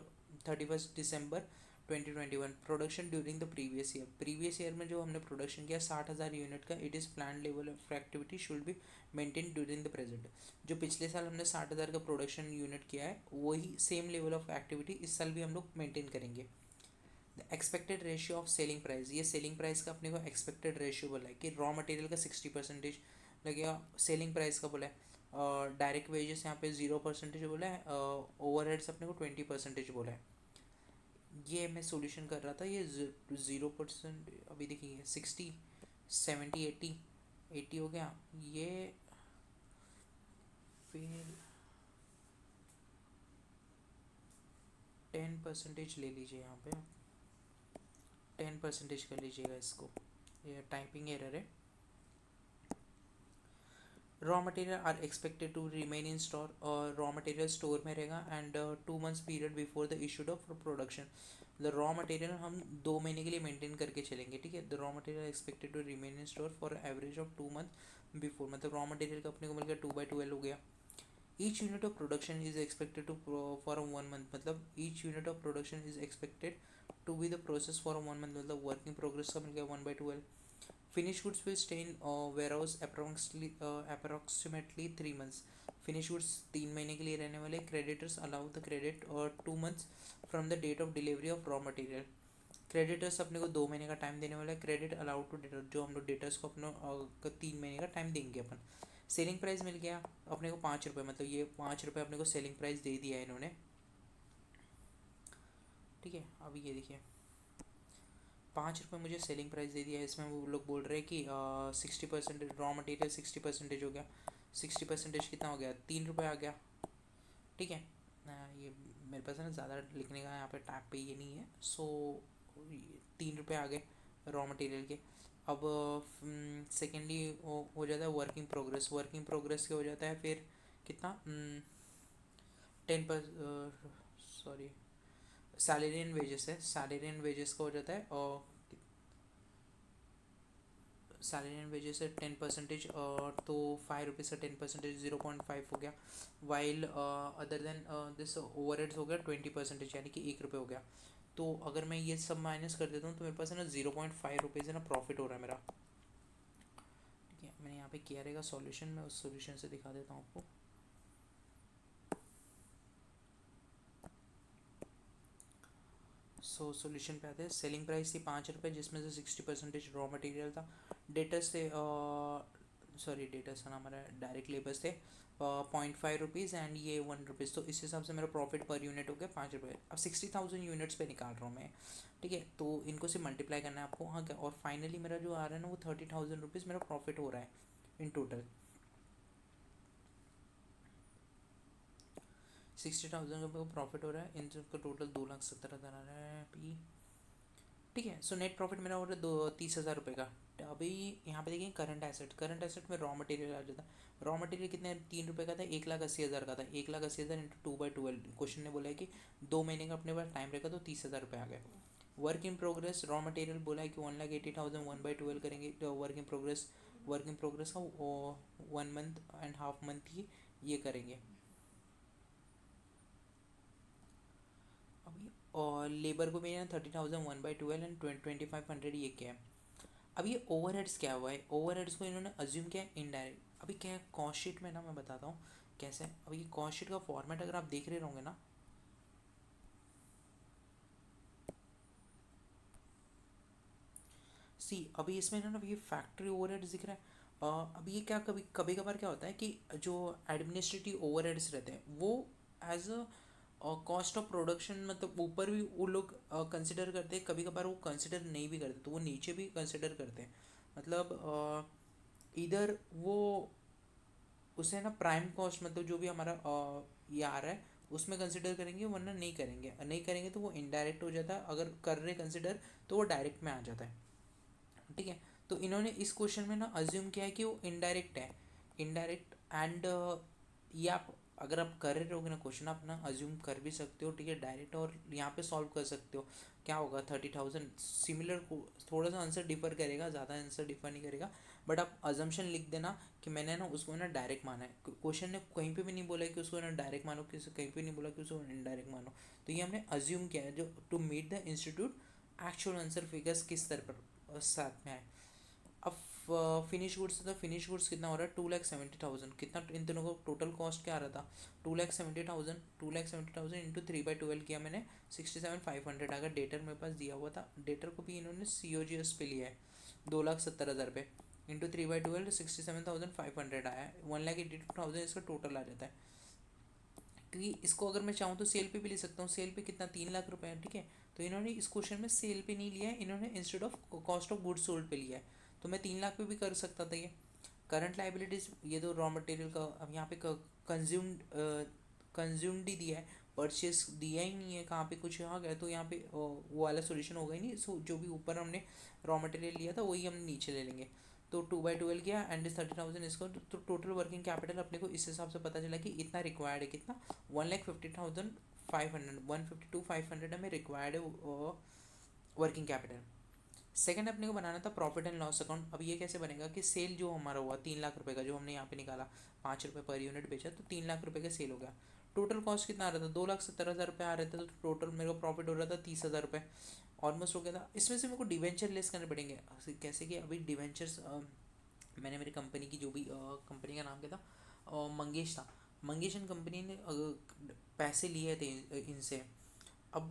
31 December 2021। Production during the previous year में जो हमने प्रोडक्शन किया 60,000 यूनिट का, it is plan level of activity should be maintain during the present. जो पिछले साल हमने 60,000 का प्रोडक्शन यूनिट किया है वही सेम लेवल ऑफ एक्टिविटी इस साल भी हम लोग मेंटेन करेंगे। Expected ratio of selling price, ये सेलिंग प्राइस का अपने को एक्सपेक्टेड रेशियो बोला है कि रॉ मटेरियल का 60% लगेगा, सेलिंग प्राइस का बोला है, डायरेक्ट वेजेस यहाँ पे 0% बोला है, ओवरहेड्स अपने को 20% बोला है। ये मैं सॉल्यूशन कर रहा था, ये 0%, अभी देखिए 60 70 80 80 हो गया, ये फिर 10% ले लीजिए यहाँ पे, 10% कर लीजिएगा इसको, ये टाइपिंग एरर है। Raw material are expected to remain in store, और रॉ मटेरियल स्टोर में रहेगा, and 2 months period before the issued of production. The raw material हम 2 महीने के लिए मेंटेन करके चलेंगे, ठीक है। The raw material expected to remain in store for average of 2 month before, मतलब रॉ मटेरियल का अपने को मिल गया 2/12 हो गया। Each unit of production is expected to for 1 month, मतलब each unit of production is expected to be the process for 1 month, मतलब वर्किंग प्रोग्रेस का मिल गया 1/12। Finished goods will stay in warehouse approximately 3 months. Finished goods 3 महीने के लिए रहने वाले। Creditors allow the credit और 2 months from the date of delivery of raw material. Creditors अपने को 2 महीने का टाइम देने वाला है। क्रेडिट अलाउड टू डेटर, जो हम लोग डेटर्स को अपने 3 महीने का टाइम देंगे अपन। सेलिंग प्राइस मिल गया अपने को 5 रुपये, मतलब ये 5 रुपये अपने को सेलिंग प्राइस दे दिया है इन्होंने, ठीक है। अभी ये देखिए 5 रुपये मुझे सेलिंग प्राइस दे दिया है, इसमें वो लोग बोल रहे हैं कि 60% रॉ मटेरियल 60% हो गया, 60% कितना हो गया, 3 रुपये आ गया, ठीक है। ये मेरे पास है ना ज़्यादा लिखने का यहाँ पे टैब पे ये नहीं है, सो 3 रुपये आ गए रॉ मटेरियल के। अब सेकेंडली हो जाता है वर्किंग प्रोग्रेस, वर्किंग प्रोग्रेस के हो जाता है फिर कितना 10 सॉरी सैलरी एंड वेजेस है, सैलरी एंड वेजेस का हो जाता है, और सैलरी एंड वेजेस है 10%, तो 5 रुपीज़ का 10% 0.5 हो गया, while other than this overheads हो गया 20%, यानी कि 1 रुपये हो गया। तो अगर मैं ये सब माइनस कर देता हूँ तो मेरे पास है ना 0.5 रुपीज़ है ना प्रॉफिट हो रहा है मेरा। ठीक है, मैंने यहाँ पे किया रहेगा सॉल्यूशन, मैं उस सॉल्यूशन से दिखा देता हूँ आपको। सो सॉल्यूशन पे आते हैं। सेलिंग प्राइस थी 5 रुपये, जिसमें से 60% रॉ मटेरियल था। डेटर्स थे, सॉरी डेटर्स का नाम हमारा डायरेक्ट लेबर्स थे 0.5 रुपीज़ एंड ये 1 रुपीज़। तो इस हिसाब से मेरा प्रॉफिट पर यूनिट हो गया 5 रुपये। अब 60,000 यूनिट्स पे निकाल रहा हूँ मैं। ठीक है, तो इनको से मल्टीप्लाई करना है आपको। हाँ क्या, और फाइनली मेरा जो आ रहा है ना वो 30,000 रुपीज़ मेरा प्रॉफिट हो रहा है इन टोटल। 60,000 का प्रॉफिट हो रहा है, इन सबका टोटल 2,70,000 आ रहा है अभी। ठीक है, सो नेट प्रॉफिट मेरा हो रहा है 30,000 रुपये का। अभी यहाँ पे देखिए करंट एसेट में रॉ मटेरियल आ जाता है। रॉ मटेरियल कितने 3 रुपये का था, 1,80,000 का था। 1,80,000 इंटू 2/12, क्वेश्चन ने बोला है कि 2 महीने का अपने पास टाइम रहेगा तो 30,000 रुपये आ गए। Work in progress raw material बोला है कि 1,80,000 1/12 करेंगे तो वर्क इन प्रोग्रेस का 1 मंथ एंड हाफ मंथ ही ये करेंगे अभी। और लेबर को भी 30,000 1/12 एंड 2,500 ये क्या है। अब ये ओवरहेड्स क्या हुआ है, ओवरहेड्स को इन्होंने अज्यूम किया है इनडायरेक्ट। अभी क्या है कॉस्ट शीट में ना, मैं बताता हूँ कैसे। अभी ये कॉस्ट शीट का फॉर्मेट अगर आप देख रहे होंगे ना, सी अभी इसमें ना ये फैक्ट्री ओवरहेड्स दिख रहा है। अभी ये क्या कभी कभी कभार क्या होता है कि जो एडमिनिस्ट्रेटिव ओवरहेड्स रहते हैं वो as a cost of production मतलब ऊपर भी वो लोग कंसिडर करते हैं, कभी कभार वो कंसिडर नहीं भी करते तो वो नीचे भी कंसिडर करते हैं। मतलब इधर वो उसे ना प्राइम कॉस्ट मतलब जो भी हमारा ये आ रहा है उसमें कंसिडर करेंगे, वरना नहीं करेंगे। नहीं करेंगे तो वो इनडायरेक्ट हो जाता है, अगर कर रहे कंसिडर तो वो डायरेक्ट में आ जाता है। ठीक है, तो इन्होंने इस क्वेश्चन में ना अज्यूम किया है कि वो इनडायरेक्ट है। इनडायरेक्ट एंड ये आप अगर आप कर रहे होगे ना क्वेश्चन, आप ना अज्यूम कर भी सकते हो। ठीक है, डायरेक्ट और यहाँ पे सॉल्व कर सकते हो। क्या होगा 30,000 सिमिलर को थोड़ा सा आंसर डिफर करेगा, ज़्यादा आंसर डिफर नहीं करेगा। बट आप अजम्पशन लिख देना कि मैंने ना उसको ना डायरेक्ट माना है। क्वेश्चन ने कहीं पे भी नहीं बोला कि उसको ना डायरेक्ट मानो, किसी कहीं पे नहीं बोला कि उसको इनडायरेक्ट मानो। तो ये हमने अज्यूम किया है जो to meet the institute actual answer figures किस तरह पर साथ में आए। अब फिनिश गुड्स, तो फिनिश गुड्स कितना हो रहा है 2,70,000। कितना इन दोनों को टोटल कॉस्ट क्या आ रहा था 2,70,000। 2,70,000 इंटू 3/12 किया मैंने 67,500 अगर डेटर मेरे पास दिया हुआ था। डेटर को भी इन्होंने COGS पे लिया है 2,70,000 इंटू 3/12 67,500 आया है। 1,82,000 इसका टोटल आ जाता है। क्योंकि इसको अगर मैं चाहूँ तो सेल पे भी ले सकता हूँ। सेल पे कितना 3 लाख रुपए है। ठीक है, तो इन्होंने इस क्वेश्चन में सेल पे नहीं लिया है, इन्होंने instead of cost of goods sold पे लिया है। तो मैं 3 लाख पे भी कर सकता था ये। करंट लाइबिलिटीज ये तो रॉ मटेरियल का, अब यहाँ पे कंज्यूम्ड कंज्यूम्ड ही दिया है, परचेस दिया ही नहीं है। कहाँ पे कुछ आ गया तो यहाँ पे वो वाला सोल्यूशन होगा ही नहीं। सो जो भी ऊपर हमने रॉ मटेरियल लिया था वही हम नीचे ले लेंगे। तो 2/12 किया एंड 30,000 इसको, तो टोटल वर्किंग कैपिटल अपने को इस हिसाब से पता चला कि इतना रिक्वायर्ड है। कितना 1,50,500 152,500 हमें रिक्वायर्ड है वर्किंग कैपिटल। सेकंड अपने को बनाना था प्रॉफिट एंड लॉस अकाउंट। अब ये कैसे बनेगा कि सेल जो हमारा हुआ 3 लाख रुपए का, जो हमने यहाँ पे निकाला 5 रुपये पर यूनिट बेचा तो 3 लाख रुपए का सेल हो गया। टोटल कॉस्ट कितना आ रहा था 2,70,000 आ रहा था, तो टोटल मेरे को प्रॉफिट हो रहा था 30,000 रुपये ऑलमोस्ट हो गया था। इसमें से मेरे को डिवेंचर लेस करने पड़ेंगे। कैसे कि अभी डिवेंचर्स मैंने मेरी कंपनी की जो भी कंपनी का नाम क्या था मंगेश था। मंगेश एंड कंपनी ने पैसे लिए थे इनसे। अब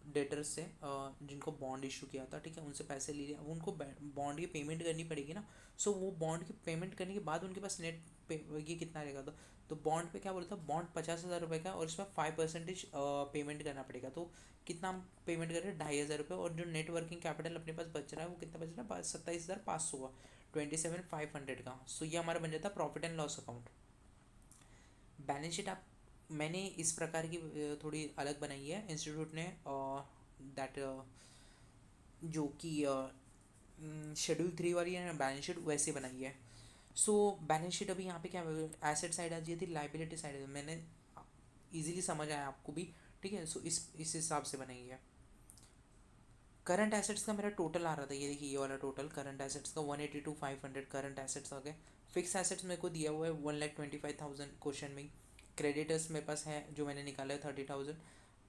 डेटर्स से जिनको बॉन्ड इशू किया था, ठीक है, उनसे पैसे लिए। अब उनको बॉन्ड की पेमेंट करनी पड़ेगी ना। सो वो बॉन्ड की पेमेंट करने के बाद उनके पास नेट पे ये कितना रहेगा। तो बॉन्ड पे क्या बोलता है, बॉन्ड 50,000 रुपये का और इसमें 5% पेमेंट करना पड़ेगा। तो कितना हम पेमेंट कर रहे हैं 2,500 रुपये, और जो नेट वर्किंग कैपिटल अपने पास बच रहा है वो कितना बच रहा है 27,500 का, 27,500 का। सो ये हमारा बन जाता है profit and loss account. Balance sheet आप मैंने इस प्रकार की थोड़ी अलग बनाई है इंस्टीट्यूट ने, दैट जो कि शेड्यूल 3 वाली है ना बैलेंस शीट वैसे बनाई है। सो बैलेंस शीट अभी यहाँ पे क्या एसेट साइड आ जाती थी, लाइबिलिटी साइड मैंने इजीली समझ आया आपको भी। ठीक है, सो इस हिसाब से बनाई है। करंट एसेट्स का मेरा टोटल आ रहा था, ये देखिए ये वाला टोटल करंट एसेट्स का 182,500 करंट एसेट्स आ गए। फिक्स एसेट्स मेरे को दिया हुआ है 1,25,000 क्वेश्चन में। क्रेडिटर्स मेरे पास है जो मैंने निकाला है 30,000।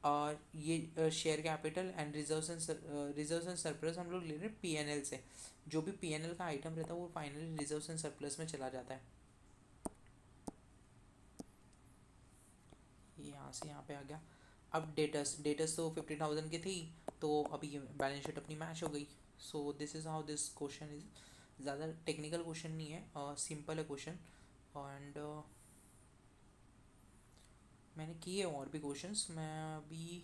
और ये share capital and reserves and surplus हम लोग ले रहे हैं पीएनएल से। जो भी पीएनएल का आइटम रहता है वो फाइनली रिजर्व्स एंड सरप्लस में चला जाता है। ये यहाँ से यहाँ पे आ गया। अब डेटर्स तो 50,000 की थी, तो अभी बैलेंस शीट अपनी मैच हो गई। सो this is how this question is. ज़्यादा टेक्निकल क्वेश्चन नहीं है, सिंपल है क्वेश्चन। एंड मैंने किए और भी क्वेश्चंस, मैं अभी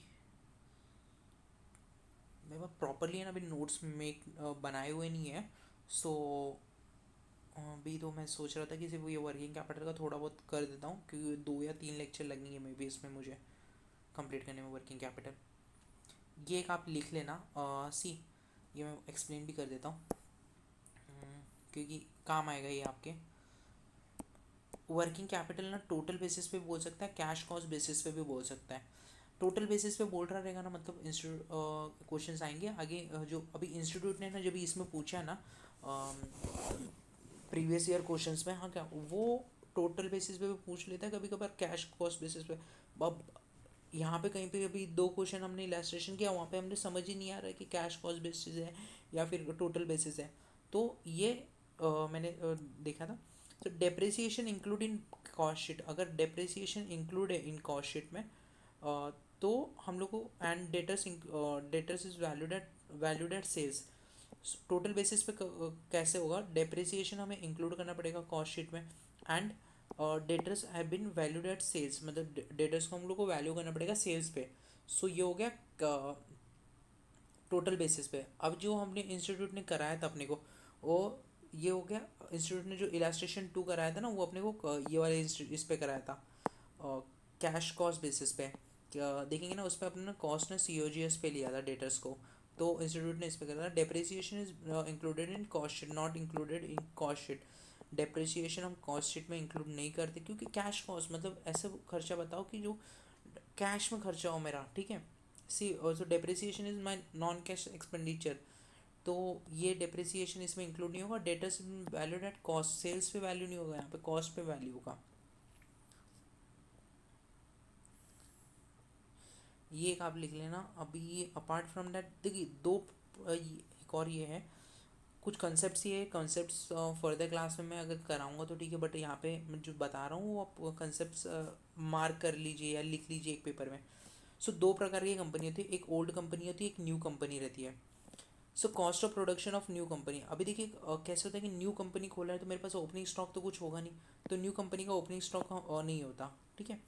मेरे पास प्रॉपरली है ना अभी नोट्स मेक बनाए हुए नहीं है। सो अभी तो मैं सोच रहा था कि सिर्फ ये वर्किंग कैपिटल का थोड़ा बहुत कर देता हूँ, क्योंकि 2 या 3 लेक्चर लगेंगे मे बी इसमें मुझे कंप्लीट करने में वर्किंग कैपिटल। ये एक आप लिख लेना। सी ये मैं एक्सप्लेन भी कर देता हूँ, क्योंकि काम आएगा ये आपके। वर्किंग कैपिटल ना टोटल बेसिस पे बोल सकता है, कैश कॉस्ट बेसिस पे भी बोल सकता है। टोटल बेसिस पे बोल रहा रहेगा ना, मतलब इंस्टीट्यूट क्वेश्चंस आएंगे आगे। जो अभी इंस्टीट्यूट ने ना जब इसमें पूछा है ना प्रीवियस ईयर क्वेश्चंस में, हाँ क्या वो टोटल बेसिस पे भी पूछ लेता है, कभी कभार कैश कॉस्ट बेसिस पे। अब यहाँ पे कहीं पे अभी 2 क्वेश्चन हमने इलास्ट्रेशन किया, वहाँ पे हमने समझ ही नहीं आ रहा है कि कैश कॉस्ट बेसिस है या फिर टोटल बेसिस है। तो ये मैंने देखा था। तो depreciation include in cost sheet, अगर डेप्रिसिएशन इंक्लूड है इन कॉस्ट शीट में तो हम लोग को, and debtors is valued at sales. Total basis पे कैसे होगा, डेप्रिसिएशन हमें इंक्लूड करना पड़ेगा कॉस्ट शीट में। And debtors have been valued at sales, मतलब डेटर्स को हम लोग को वैल्यू करना पड़ेगा सेल्स पे। सो ये हो गया टोटल बेसिस पे। अब जो हमने इंस्टीट्यूट ने कराया था अपने को, वो ये हो गया। इंस्टीट्यूट ने जो इलास्ट्रेशन 2 कराया था ना, वो अपने को ये वाले इस पे कराया था कैश कॉस्ट बेसिस पे। देखेंगे ना उस पर अपने कॉस्ट ने COGS पे लिया था डेटर्स को, तो इंस्टीट्यूट ने इस पे करा था depreciation is included in cost sheet, not included in cost sheet. Depreciation हम कॉस्ट शीट में इंक्लूड नहीं करते, क्योंकि कैश कॉस्ट मतलब ऐसे खर्चा बताओ कि जो कैश में खर्चा हो मेरा, ठीक है। See also depreciation is my non cash expenditure, तो ये डेप्रिसिएशन इसमें इंक्लूड नहीं होगा। Debtors valued at cost, sales पे वैल्यू नहीं होगा, यहाँ पे कॉस्ट पे वैल्यू होगा। ये एक आप लिख लेना। अभी अपार्ट फ्रॉम दैट देखिए एक और ये है कुछ कंसेप्ट। ये कंसेप्ट्स फर्दर क्लास में मैं अगर कराऊंगा तो ठीक है, बट यहाँ पे मैं जो बता रहा हूँ वो आप कंसेप्ट्स मार्क कर लीजिए या लिख लीजिए एक पेपर में। सो 2 प्रकार की कंपनी होती है, एक ओल्ड कंपनी होती है, एक न्यू कंपनी रहती है। So cost of production of new company, अभी देखिए कैसे होता है कि न्यू कंपनी खोला है तो मेरे पास ओपनिंग स्टॉक तो कुछ होगा नहीं, तो न्यू कंपनी का ओपनिंग स्टॉक नहीं होता, ठीक है।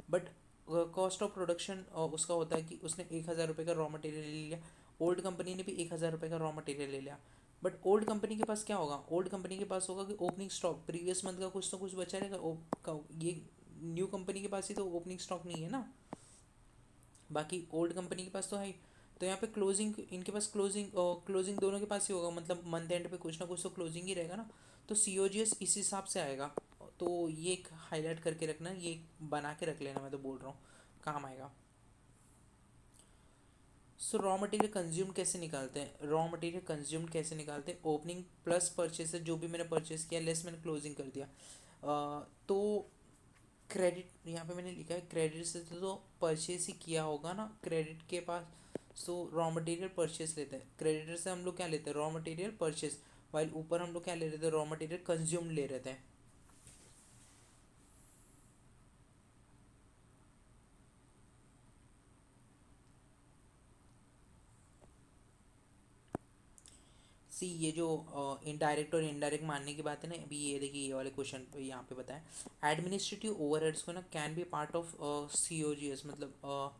बट कॉस्ट ऑफ प्रोडक्शन उसका होता है कि उसने 1,000 रुपये का रॉ मटेरियल ले लिया। ओल्ड कंपनी ने भी 1,000 रुपये का रॉ मटेरियल ले लिया। बट ओल्ड कंपनी के पास क्या होगा, ओल्ड कंपनी के पास होगा कि ओपनिंग स्टॉक प्रीवियस मंथ का कुछ तो कुछ बचा रहेगा। ये न्यू कंपनी के पास ही तो ओपनिंग स्टॉक नहीं है ना, बाकी ओल्ड कंपनी के पास तो है ही। तो यहाँ पे क्लोजिंग, इनके पास क्लोजिंग दोनों के पास ही होगा, मतलब मंथ एंड पे कुछ ना कुछ तो क्लोजिंग ही रहेगा ना। तो COGS इस हिसाब से आएगा। तो ये एक हाईलाइट करके रखना, ये एक बना के रख लेना, मैं तो बोल रहा हूँ काम आएगा। सो रॉ मटेरियल कंज्यूम कैसे निकालते हैं, रॉ मटेरियल कंज्यूम कैसे निकालते हैं, ओपनिंग प्लस परचेस, जो भी मैंने परचेस किया लेस मैंने क्लोजिंग कर दिया। तो क्रेडिट यहाँ पे मैंने लिखा है क्रेडिट से तो परचेस ही किया होगा ना क्रेडिट के पास। सो रॉ मटेरियल परचेस लेते हैं, क्रेडिटर से हम लोग क्या लेते हैं, रॉ मटेरियल परचेस। वाइल ऊपर हम लोग क्या ले रहे थे, रॉ मटेरियल कंज्यूम ले रहे थे। सी ये जो इनडायरेक्ट और इनडायरेक्ट मानने की बात है ना, अभी ये देखिए ये वाले क्वेश्चन पे यहाँ पे बताया एडमिनिस्ट्रेटिव ओवरहेड्स को ना can be part of COGS, मतलब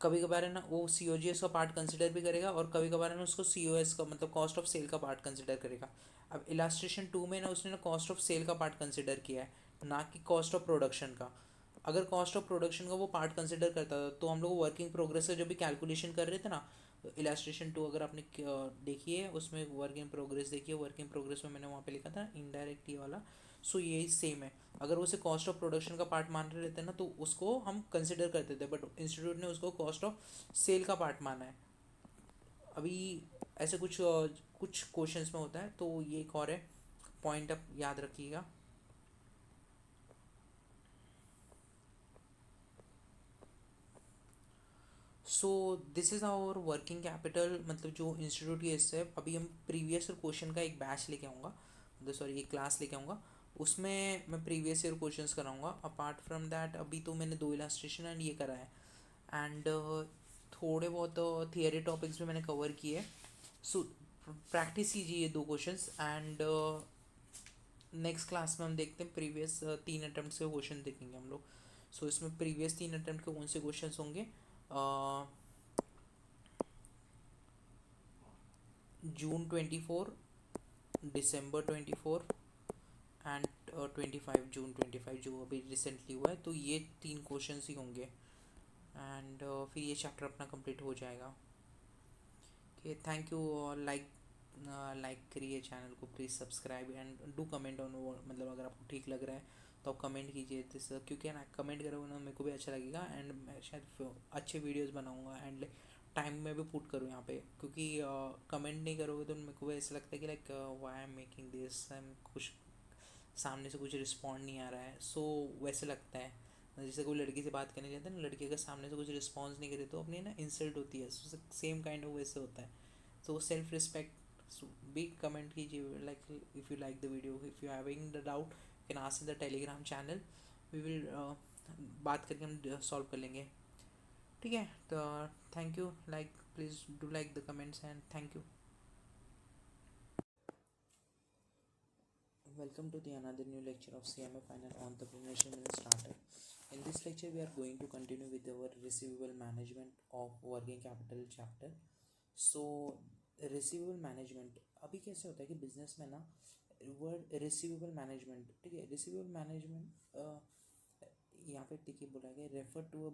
कभी कभार है ना वो COGS का पार्ट कंसिडर भी करेगा, और कभी कभार है ना उसको COS का मतलब कॉस्ट ऑफ सेल का पार्ट कंसिडर करेगा। अब इलास्ट्रेशन 2 में ना उसने ना कॉस्ट ऑफ सेल का पार्ट कंसिडर किया है, ना कि कॉस्ट ऑफ प्रोडक्शन का। अगर कॉस्ट ऑफ प्रोडक्शन का वो पार्ट कंसिडर करता था तो हम लोग वर्किंग प्रोग्रेस का जो भी कैलकुलेशन कर रहे थे ना, इलास्ट्रेशन 2 अगर आपने देखी है उसमें वर्क इन प्रोग्रेस देखिए, वर्क इन प्रोग्रेस में मैंने वहाँ पे लिखा था इनडायरेक्ट ये वाला। सो यही सेम है, अगर उसे कॉस्ट ऑफ प्रोडक्शन का पार्ट मान रहे रहते ना तो उसको हम कंसिडर करते थे, बट इंस्टीट्यूट ने उसको कॉस्ट ऑफ सेल का पार्ट माना है। अभी ऐसे कुछ क्वेश्चंस में होता है, तो ये एक और है पॉइंट, आप याद रखिएगा। So this is our working capital, मतलब जो इंस्टीट्यूट की हिस्से है। अभी हम प्रीवियस ईयर क्वेश्चन का एक बैच लेके आऊँगा, मतलब सॉरी एक क्लास लेके आऊँगा, उसमें मैं प्रीवियस ईयर क्वेश्चंस कराऊँगा। अपार्ट फ्रॉम दैट अभी तो मैंने 2 इलास्ट्रेशन एंड ये करा है, एंड थोड़े बहुत थियरी टॉपिक्स भी मैंने कवर किए। सो प्रैक्टिस कीजिए ये 2 क्वेश्चंस, एंड नेक्स्ट क्लास में हम देखते हैं प्रीवियस 3 अटैम्प्ट के क्वेश्चन देखेंगे हम लोग। सो इसमें प्रीवियस 3 अटैम्प्ट के कौन से क्वेश्चन होंगे? जून 24, दिसंबर 24 एंड 25, जून 25 जो अभी रिसेंटली हुआ है, तो ये 3 क्वेश्चन ही होंगे, एंड फिर ये चैप्टर अपना कंप्लीट हो जाएगा। Okay, thank you. लाइक करिए चैनल को, please subscribe and do comment on, मतलब अगर आपको ठीक लग रहा है तो आप कमेंट कीजिए दिस, क्योंकि ना कमेंट करोगे ना मेरे को भी अच्छा लगेगा, एंड मैं शायद अच्छे वीडियोस बनाऊंगा, एंड टाइम में भी पुट करूँ यहाँ पे, क्योंकि कमेंट नहीं करोगे तो मेरे को भी ऐसा लगता है कि like why I am making this, कुछ सामने से कुछ रिस्पॉन्ड नहीं आ रहा है। सो वैसे लगता है जैसे कोई लड़की से बात करने जाता है ना, लड़की अगर सामने से कुछ रिस्पॉन्स नहीं करे तो अपनी ना इंसल्ट होती है, सेम काइंड ऑफ वैसे होता है। तो सेल्फ रिस्पेक्ट, भी कमेंट कीजिए, like if you like the video, if you having the doubt can ask in the Telegram channel, we will बात करके हम सॉल्व कर लेंगे। ठीक है, तो thank you, like please do like the comments and thank you. Welcome to the another new lecture of CMA Final Entrepreneurship and Startup. In this lecture, we are going to continue with our receivable management of working capital chapter. So, receivable management अभी कैसे होता है कि business में ना word receivable management, ठीक है, receivable management यहाँ पे देखिए बोला गया रेफर टू अ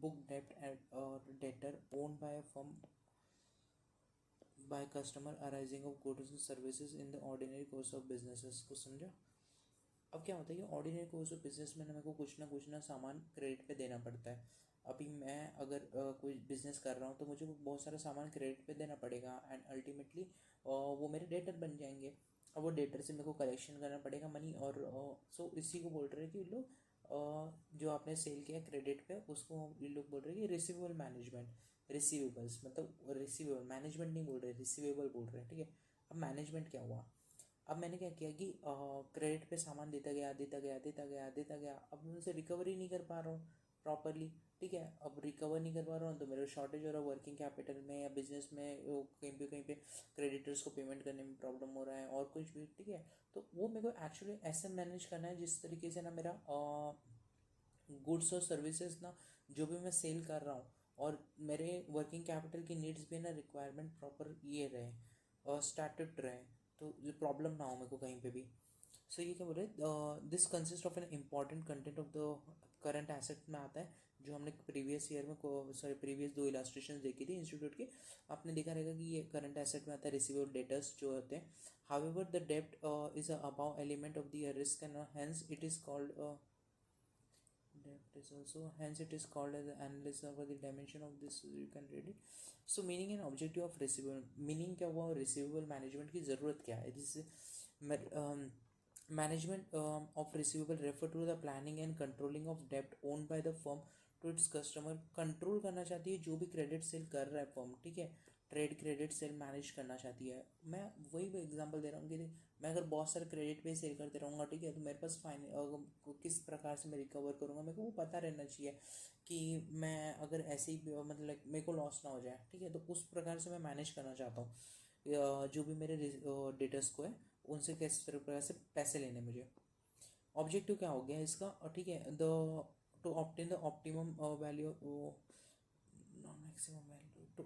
बुक डेप्ट और debtor owned by a firm by customer arising of goods and services in the ordinary course of businesses को समझा। अब क्या होता है कि ऑर्डिनरी कोर्स ऑफ बिजनेस में मेरे को कुछ ना सामान क्रेडिट पे देना पड़ता है। अभी मैं अगर कोई बिजनेस कर रहा हूँ तो मुझे बहुत सारा सामान क्रेडिट पे देना पड़ेगा, एंड अल्टीमेटली वो मेरे डेटर बन जाएंगे। अब वो डेटर से मेरे को कलेक्शन करना पड़ेगा मनी, और सो इसी को बोल रहे हैं कि लोग जो आपने सेल किया क्रेडिट पे उसको ये लोग बोल रहे हैं कि रिसीवेबल मैनेजमेंट, रिसीवेबल्स मतलब रिसीवेबल मैनेजमेंट नहीं बोल रहे, रिसीवेबल बोल रहे हैं, ठीक है। अब मैनेजमेंट क्या हुआ? अब मैंने क्या किया कि क्रेडिट पे सामान देता गया, अब मैं उनसे रिकवरी नहीं कर पा रहा हूँ प्रॉपरली, ठीक है। अब रिकवर नहीं कर पा रहा हूँ तो मेरे शॉर्टेज हो रहा है वर्किंग कैपिटल में या बिजनेस में, वो कहीं पे क्रेडिटर्स को पेमेंट करने में प्रॉब्लम हो रहा है और कुछ भी, ठीक है। तो वो मेरे को एक्चुअली ऐसे मैनेज करना है जिस तरीके से ना मेरा गुड्स और सर्विसेज ना जो भी मैं सेल कर रहा हूँ, और मेरे वर्किंग कैपिटल की नीड्स भी ना रिक्वायरमेंट प्रॉपर ये रहे और स्टैट्यूट रहे, तो ये प्रॉब्लम ना हो मेरे को कहीं पे भी। सो ये क्या बोल रहे, this consist of an important content of the current asset में आता है, जो हमने प्रीवियस ईयर में सॉरी प्रीवियस 2 इलास्ट्रेशन देखी थी इंस्टीट्यूट की। आपने देखा रहेगा कि ये करंट एसेट में आता है रिसीवेबल डेटर्स जो होते हैं। हाउएवर द डेब्ट is a about element of the risk and hence it is called debt is also, hence it is called as the analysis of the dimension of this, you can read it. So meaning and objective of receivable, meaning क्या हुआ, receivable management की ज़रूरत क्या है? this management of receivable refer to the planning and controlling of debt owned by the firm to its customer। Control करना चाहती है जो भी क्रेडिट सेल कर रहा है फर्म, ठीक है, ट्रेड क्रेडिट सेल मैनेज करना चाहती है। मैं वही एग्जांपल दे रहा हूँ कि मैं अगर बहुत सारे क्रेडिट पे सेल करते रहूँगा, ठीक है, तो मेरे पास किस प्रकार से मैं रिकवर करूँगा मेरे को वो पता रहना चाहिए कि मैं अगर ऐसे ही मतलब मेरे को लॉस ना हो जाए, ठीक है। तो उस प्रकार से मैं मैनेज करना चाहता हूँ जो भी मेरे डेटर्स को है उनसे किस प्रकार से पैसे लेने मुझे। ऑब्जेक्टिव क्या हो गया इसका, ठीक है, the to obtain the optimum value, maximum value to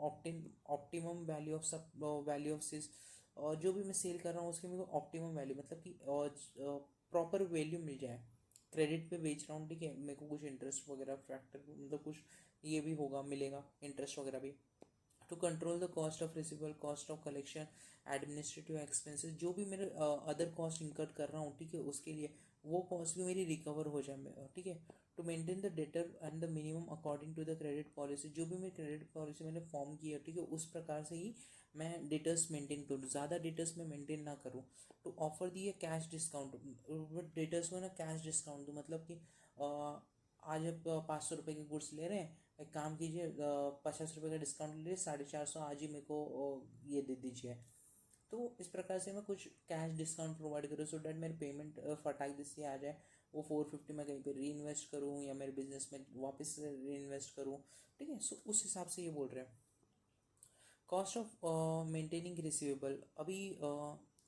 obtain optimum value of sub value of sis, और जो भी मैं सेल कर रहा हूँ उसके मेरे को ऑप्टिमम वैल्यू मतलब कि प्रॉपर वैल्यू मिल जाए। क्रेडिट पे बेच रहा हूँ, ठीक है, मेरे को कुछ इंटरेस्ट वगैरह फैक्टर मतलब कुछ ये भी होगा, मिलेगा इंटरेस्ट वगैरह भी। To control the cost of receivable, cost of collection, administrative expenses, जो भी मेरे अदर कॉस्ट इनकट कर रहा हूँ, ठीक है, उसके लिए वो कॉस्ट भी मेरी रिकवर हो जाए, ठीक है। To maintain the debtor and the minimum according to the credit policy, जो भी मेरी क्रेडिट पॉलिसी मैंने फॉर्म की है, ठीक है, उस प्रकार से ही मैं डेटर्स मेंटेन करूँ, ज़्यादा डेटर्स में मेंटेन ना करूँ। To offer the cash discount, but debtors को ना कैश डिस्काउंट दूँ, मतलब कि आज आप 500 रुपये के गुड्स ले रहे हैं, एक काम कीजिए 50 रुपये का डिस्काउंट ले लीजिए, 450 आज ही मेरे को ये दे दीजिए। तो इस प्रकार से मैं कुछ कैश डिस्काउंट प्रोवाइड करूँ, सो डैट मेरी पेमेंट फटाक से आ जाए। वो 450 मैं कहीं पे री इन्वेस्ट करूँ या मेरे बिजनेस में वापस से री इन्वेस्ट करूँ, ठीक है। सो उस हिसाब से ये बोल रहे हैं। कॉस्ट ऑफ मेंटेनिंग रिसीवेबल, अभी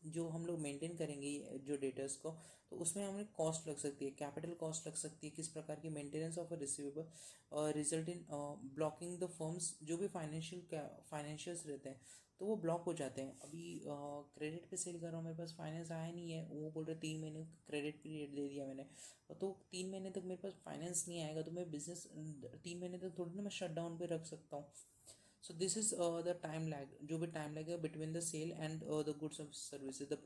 जो हम लोग मेंटेन करेंगे जो डेटर्स को, तो उसमें हमें कॉस्ट लग सकती है, कैपिटल कॉस्ट लग सकती है, किस प्रकार की maintenance of a receivable result in blocking the firms, जो भी फाइनेंशियल्स रहते हैं तो वो ब्लॉक हो जाते हैं। अभी क्रेडिट पे सेल कर रहा हूँ, मेरे पास फाइनेंस आया नहीं है, वो बोल रहे 3 महीने क्रेडिट पीरियड दे दिया मैंने, तो 3 महीने तक मेरे पास फाइनेंस नहीं आएगा, तो मैं बिजनेस 3 महीने तक थोड़ी ना मैं शट डाउन पे रख सकता हूँ। So this is the time lag, जो भी time lag है between the sale and the goods of services, the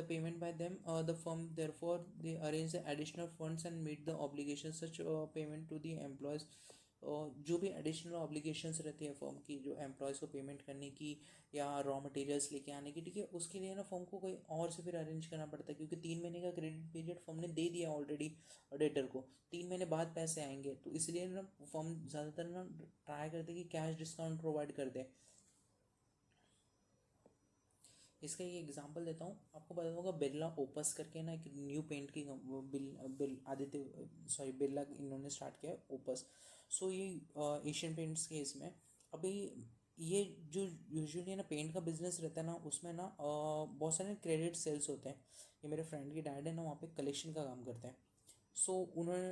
payment by them, the firm therefore they arrange the additional funds and meet the obligations, such payment to the employees, जो भी additional obligations रहती है firm की, जो employees को payment करने की या रॉ मटेरियल्स लेके आने की, ठीक है, उसके लिए ना फर्म को कोई और से फिर अरेंज करना पड़ता है, क्योंकि 3 महीने का क्रेडिट पीरियड फर्म ने दे दिया ऑलरेडी डेटर को, 3 महीने बाद पैसे आएंगे, तो इसलिए ना फर्म ज़्यादातर ना ट्राई करते कि कैश डिस्काउंट प्रोवाइड कर दे। इसका एक एग्जांपल देता हूँ, आपको पता होगा बिरला ओपस करके ना एक न्यू पेंट की bill bill Aditya sorry Birla इन्होंने स्टार्ट किया है ओपस। सो ये एशियन पेंट्स के इसमें अभी ये जो यूजुअली ना पेंट का बिजनेस रहता है ना, उसमें ना बहुत सारे क्रेडिट सेल्स होते हैं। ये मेरे फ्रेंड के डैड है ना, वहाँ पे कलेक्शन का काम करते हैं। सो उन्होंने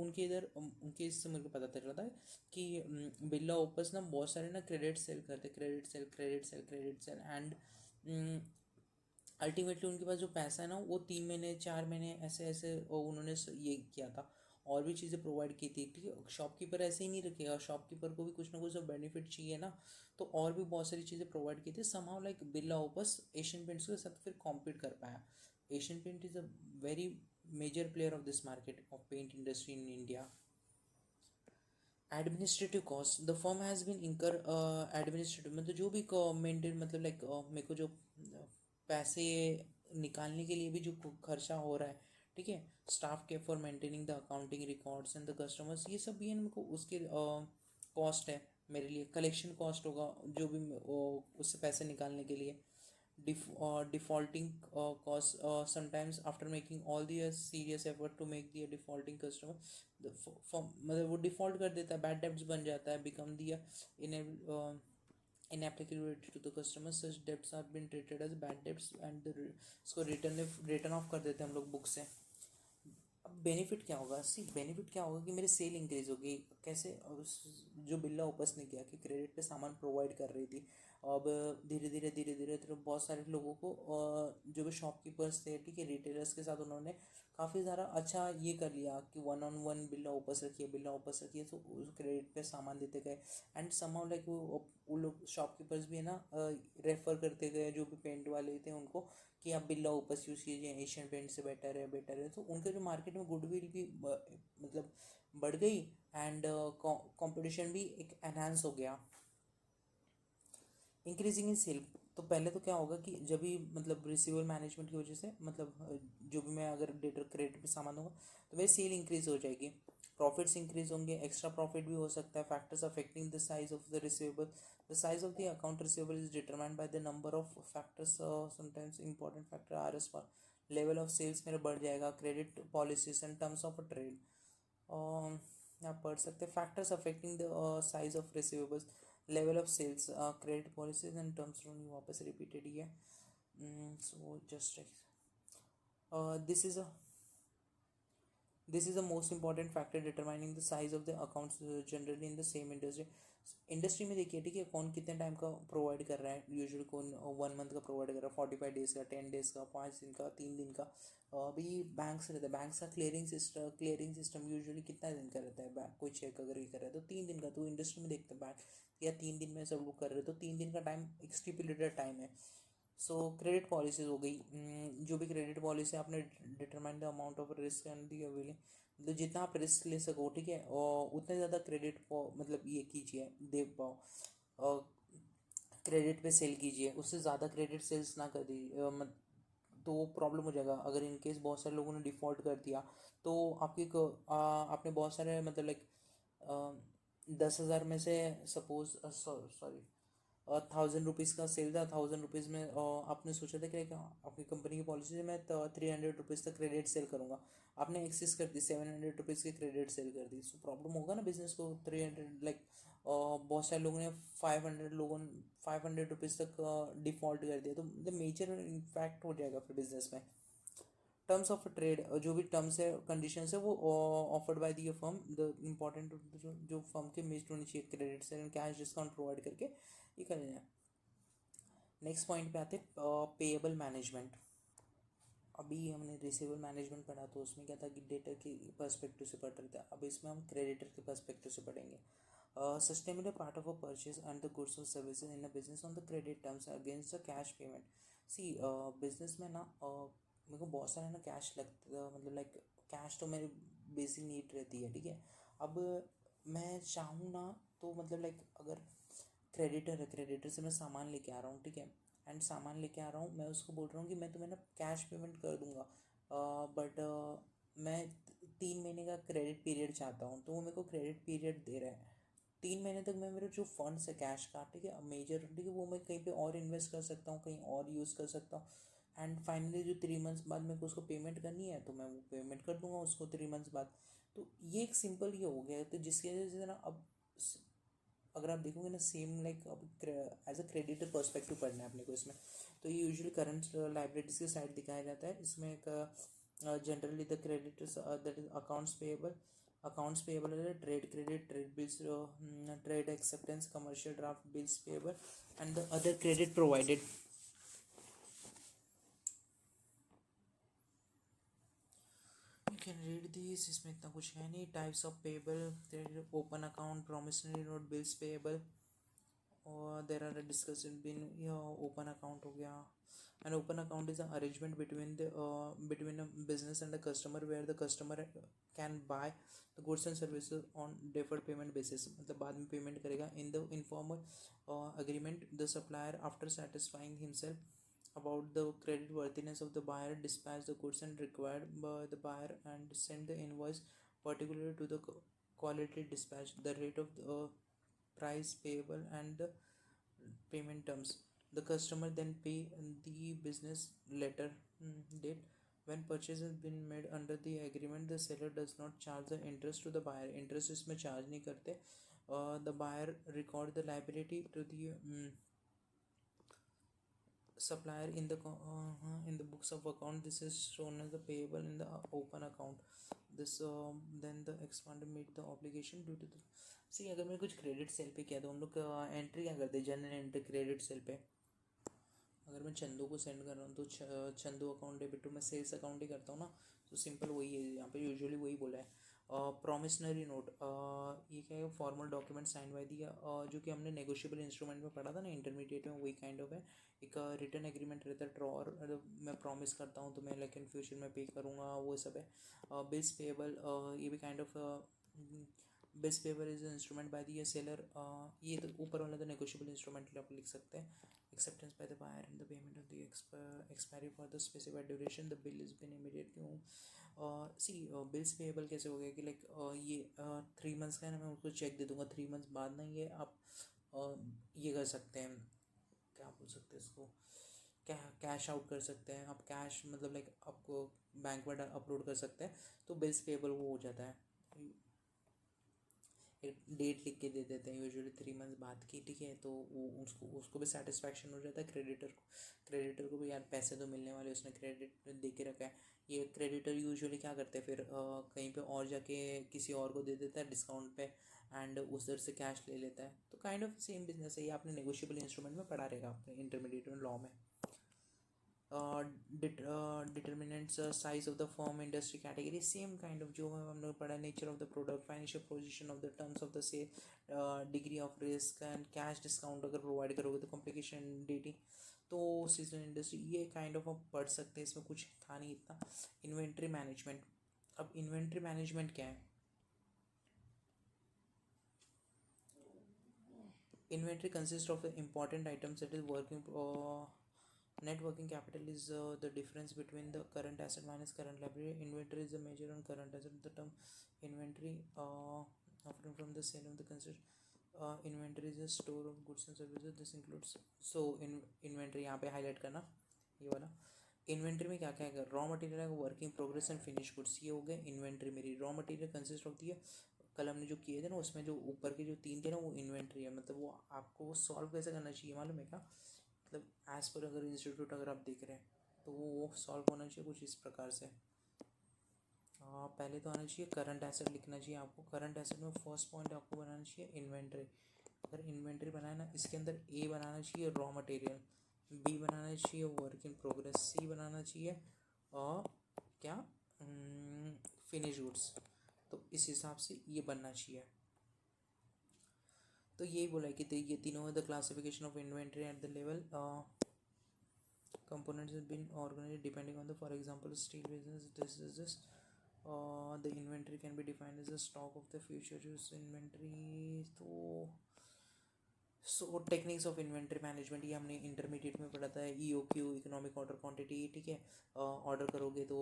उनके इधर उनके इससे मेरे को पता चल रहा था कि बिरला ओपस ना बहुत सारे ना क्रेडिट सेल करते, क्रेडिट सेल एंड अल्टीमेटली उनके पास जो पैसा है ना, वो 3 महीने 4 महीने ऐसे ऐसे उन्होंने ये किया था, और भी चीज़ें प्रोवाइड की थी, ठीक है। शॉपकीपर ऐसे ही नहीं रखेगा, शॉपकीपर को भी कुछ ना कुछ बेनिफिट चाहिए ना, तो और भी बहुत सारी चीज़ें प्रोवाइड की थी। Somehow like Birla Opus Asian Paints के साथ फिर कॉम्पीट कर पाया। Asian paint is a very major player of this market of paint industry in India. Administrative cost, the firm has been incur administrative, मतलब जो भी मेंटेन, मतलब लाइक मेरे को जो पैसे निकालने के लिए भी जो खर्चा हो रहा है, ठीक है, स्टाफ के for maintaining the accounting records and the customers, ये सब भी है, मेरे को उसके कॉस्ट है। मेरे लिए कलेक्शन कॉस्ट होगा, जो भी उससे पैसे निकालने के लिए। Defaulting costs, sometimes after making all the serious effort to make the defaulting customer, the मतलब वो डिफ़ॉल्ट कर देता है, बैड डेब्ट्स बन जाता है, become the inapplicability to the customer, such debts are been treated as bad debts and इसको return of कर देते हैं हम लोग बुक से। अब बेनिफिट क्या होगा, बेनिफिट क्या होगा कि मेरी सेल इंक्रीज होगी। कैसे, जो बिल्ला ओपस ने किया कि क्रेडिट पे सामान प्रोवाइड कर रही थी, अब धीरे धीरे तो बहुत सारे लोगों को जो भी शॉपकीपर्स थे, ठीक है, रिटेलर्स के साथ उन्होंने काफ़ी सारा अच्छा ये कर लिया कि 1-on-1 बिल्ला ओपस रखिए, तो उस क्रेडिट पे सामान देते गए। एंड समहाउ लाइक वो लोग शॉपकीपर्स भी है ना रेफ़र करते गए, जो भी पेंट वाले थे उनको, कि आप बिरला ओपस यूज़ कीजिए, एशियन पेंट से बेटर है, तो उनके जो मार्केट में गुडविल भी मतलब बढ़ गई, एंड कंपटीशन भी एक एनहांस हो गया। इंक्रीजिंग इन सेल, तो पहले तो क्या होगा कि जब भी मतलब रिसीवेबल मैनेजमेंट की वजह से, मतलब जो भी मैं अगर डेटर क्रेडिट पे सामान दूंगा तो मेरी सेल इंक्रीज हो जाएगी, प्रॉफिट्स इंक्रीज होंगे, एक्स्ट्रा प्रॉफिट भी हो सकता है। Factors affecting the size of the receivable, the size of the account receivable is determined by the number of factors, sometimes important factor are as per level of sales मेरा बढ़ जाएगा, credit policies and terms of a trade. आप पढ़ सकते हैं factors affecting the size of receivables, level of sales, credit policies and terms, वापस repeated ही है। So just this is a this is the most important factor determining the size of the accounts generally in the same industry। Industry में देखिए, ठीक है, कौन कितने time का provide कर रहा है, यूजुअली कौन 1 मंथ का प्रोवाइड कर रहा है, 45 डेज का, 10 डेज का, 5 दिन का, 3 दिन का। अभी बैंक्स रहता है, बैंक्स का क्लियरिंग सिस्टम यूजुअली कितना दिन का रहता है, बैंक कोई चेक अगर ये कर रहा है तो 3 दिन का, तो इंडस्ट्री में देखते हैं बैंक या 3 दिन में सब लोग कर रहे हैं, तो 3 दिन का टाइम एक स्टिपुलेटेड टाइम है। सो क्रेडिट पॉलिसीज हो गई। जो भी क्रेडिट पॉलिसी आपने determine the amount of risk and the availing, मतलब जितना आप रिस्क ले सको, ठीक है, और उतने ज़्यादा क्रेडिट मतलब ये कीजिए, दे पाओ, क्रेडिट पे सेल कीजिए, उससे ज़्यादा क्रेडिट सेल्स ना कर दीजिए, तो प्रॉब्लम हो जाएगा। अगर इन केस बहुत सारे लोगों ने डिफ़ॉल्ट कर दिया तो आपने बहुत सारे मतलब लाइक 10,000 में से सपोज सॉरी 1,000 रुपीज़ का सेल था, 1,000 रुपीज़ में आपने सोचा था कि आपकी कंपनी की पॉलिसी से मैं 300 रुपीज़ तक क्रेडिट सेल करूँगा, आपने एक्सेस कर दी, 700 रुपीज़ की क्रेडिट सेल कर दी, सो प्रॉब्लम होगा ना बिजनेस को। 300 लाइक बहुत सारे लोगों ने 500 रुपीज़ तक डिफ़ॉल्ट कर दिया, तो मतलब मेजर इम्पैक्ट हो जाएगा फिर बिजनेस में। टर्म्स ऑफ ट्रेड, जो भी टर्म्स है कंडीशंस है वो offered by the firm, the important जो फर्म के मिस्ड होनी चाहिए, क्रेडिट से कैश डिस्काउंट प्रोवाइड करके ये करना है। नेक्स्ट पॉइंट पे आते हैं पेएबल मैनेजमेंट। अभी हमने रिसीवेबल मैनेजमेंट पढ़ा तो उसमें क्या था कि डेटर के पर्सपेक्टिव से पढ़ रहे थे, अब इसमें हम क्रेडिटर के पर्सपेक्टिव से पढ़ेंगे। Sustainable part of a purchase and the goods और services in a business on the credit terms against the cash payment. See business में ना मेरे को बहुत सारा ना कैश लगता, मतलब लाइक कैश तो मेरी बेसिक नीड रहती है, ठीक है। अब मैं चाहूँ ना तो मतलब लाइक अगर क्रेडिटर है, क्रेडिटर से मैं सामान लेके आ रहा हूँ, ठीक है, एंड सामान लेके आ रहा हूँ, मैं उसको बोल रहा हूँ कि मैं तुम्हें ना कैश पेमेंट कर दूंगा, बट मैं 3 महीने का क्रेडिट पीरियड चाहता हूँ, तो वो मेरे को क्रेडिट पीरियड दे रहा है 3 महीने तक। मैं मेरे जो फंड्स है कैश का, ठीक है, मेजर, ठीक है, वो मैं कहीं पे और इन्वेस्ट कर सकता हूँ, कहीं और यूज़ कर सकता हूँ, एंड फाइनली जो 3 मंथ्स बाद मेरे को उसको पेमेंट करनी है तो मैं वो पेमेंट कर दूंगा उसको 3 मंथ्स बाद। तो ये एक सिंपल ये हो गया है, तो जिसकी वजह से ना अब अगर आप देखोगे ना सेम लाइक अब एज अ क्रेडिटर पर्सपेक्टिव पढ़ना है अपने को इसमें, तो ये यूजुअली करंट लाइबिलिटीज के साइड दिखाया जाता है। इसमें एक generally the creditors that is accounts payable है trade credit, trade bills, trade acceptance, commercial draft, bills payable and the other credit provided. You can read this, इसमें इतना कुछ है नहीं। Types of payable, open account, promissory note, bills payable, और देर are discuss been open account हो गया। An open account is arrangement between a business and a customer where the customer can buy the goods and services on deferred payment basis, मतलब बाद में payment करेगा। In the informal agreement the supplier after satisfying himself about the credit worthiness of the buyer dispatch the goods and required by the buyer and send the invoice particular to the quality dispatch, the rate of the price payable and the payment terms. The customer then pay the business letter date. When purchase has been made under the agreement, the seller does not charge the interest to the buyer. Interest इसमें charge नहीं करते. The buyer record the liability to the supplier in the books of account. This is shown as the payable in the open account. This then the expanded meet the obligation due to the सी। अगर मैं कुछ credit sale पे किया तो हम लोग entry क्या करते हैं, जनरल एंट्री क्रेडिट सेल पे। अगर मैं चंदू को सेंड कर रहा हूँ तो चंदू अकाउंट डेबिट टू, मैं सेल्स अकाउंट ही करता हूँ ना, तो सिंपल वही है यहाँ पे, यूजुअली वही बोला है। प्रोमिसनरी नोट, ये क्या है, फॉर्मल डॉक्यूमेंट साइन बाय दिया, जो कि हमने नेगोशिएबल इंस्ट्रूमेंट में पढ़ा था ना इंटरमीडिएट में, वही काइंड ऑफ है। एक रिटर्न एग्रीमेंट रहता है, ड्रॉर, मैं प्रॉमिस करता हूँ तो मैं लाइक इन फ्यूचर में पे करूँगा, वो सब है। बिल्स पेएबल, ये भी kind of bills payable is instrument by the seller, ये तो ऊपर वाला तो नेगोशिएबल इंस्ट्रूमेंट आप लिख सकते हैं। Acceptance by the buyer and the payment of the expiry for the specified duration, the bill has been immediately see bills payable कैसे हो गया कि लाइक ये 3 मंथ्स का है ना, मैं उसको चेक दे दूंगा 3 मंथ्स बाद ना, ये आप ये कर सकते हैं, क्या बोल सकते हैं इसको, कैश आउट कर सकते हैं आप, कैश मतलब लाइक आपको बैंक में अपलोड कर सकते हैं, तो बिल्स पेबल वो हो जाता है। एक डेट लिख के दे देते हैं यूजुअली 3 मंथ्स बाद की, ठीक है, तो वो उसको भी सेटिस्फैक्शन हो जाता है क्रेडिटर को भी, यार पैसे तो मिलने वाले, उसने क्रेडिट दे के रखा है। ये क्रेडिटर यूजुअली क्या करते हैं फिर कहीं पे और जाके किसी और को दे देता है डिस्काउंट पे, एंड उधर से कैश ले लेता है, तो काइंड ऑफ सेम बिजनेस है ये, आपने नेगोशिएबल इंस्ट्रूमेंट में पढ़ा रहेगा अपने इंटरमीडिएट में लॉ में। Determinants size of the firm, industry, category, same kind of जो हम लोग पढ़ा, nature of the product, financial position of the terms of the sale, degree of risk and cash discount अगर प्रोवाइड करोगे तो complication dating, तो seasonal industry ये kind of आप पढ़ सकते हैं, इसमें कुछ था नहीं इतना। इन्वेंट्री मैनेजमेंट, अब इन्वेंट्री मैनेजमेंट क्या है? Inventory consists of important items that is working. Net working capital is the difference between the current asset minus current liability. Inventory is the measure on current asset. The term inventory often from the sale of the consist. Inventory is a store of goods and services. This includes inventory यहाँ पे highlight करना ये वाला। Inventory में क्या क्या है? Raw material है, working progress and finish goods, ये हो गए इन्वेंट्री मेरी। Raw material consist of the कल हमने जो किए थे ना, उसमें जो ऊपर के जो 3 थे ना, वो इन्वेंट्री है। मतलब वो आपको वो सॉल्व कैसे करना चाहिए मालूम है क्या? मतलब एज पर अगर इंस्टीट्यूट अगर आप देख रहे हैं तो वो सॉल्व होना चाहिए कुछ इस प्रकार से। पहले तो आना चाहिए करंट एसेट लिखना चाहिए आपको। करंट एसेट में फर्स्ट पॉइंट आपको बनाना चाहिए इन्वेंट्री। अगर इन्वेंट्री बनाए ना, इसके अंदर ए बनाना चाहिए रॉ मटेरियल, बी बनाना चाहिए वर्क इन प्रोग्रेस, सी बनाना चाहिए और क्या फिनिश गुड्स। तो इस हिसाब से ये बनना चाहिए। तो यही बोला है कि ये तीनों है the classification of inventory at the level components have been organized depending on the, for example, steel business, this the inventory can be defined as a stock of the future use inventory। तो techniques of inventory management ये हमने intermediate में पढ़ा था, EOQ, economic order quantity, ठीक है। Order करोगे तो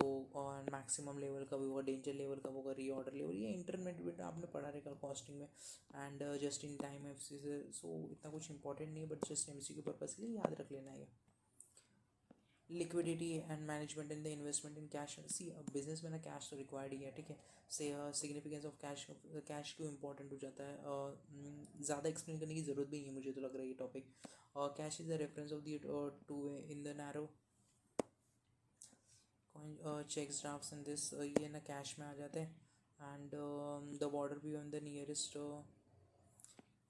मैक्सिमम लेवल कब होगा, डेंजर लेवल कब होगा, री ऑर्डर लेवल, ये इंटरमीडिएट आपने पढ़ा रहेगा कॉस्टिंग में। And just in time FC से, सो इतना कुछ इंपॉर्टेंट नहीं है, बट जस्ट MCQ पर्पज के लिए याद रख लेना है। Liquidity and management in the investment in cash. See business में ना कैश तो रिक्वायर्ड ही है, ठीक है। से सिग्निफिकेंस ऑफ कैश, कैश क्यों इंपॉर्टेंट हो जाता है, ज़्यादा एक्सप्लेन करने की ज़रूरत भी नहीं है, मुझे तो लग रहा है ये topic. Cash is the reference of the two way in the narrow cheques drafts in this, ये ना कैश में आ जाते हैं। And the border view on the nearest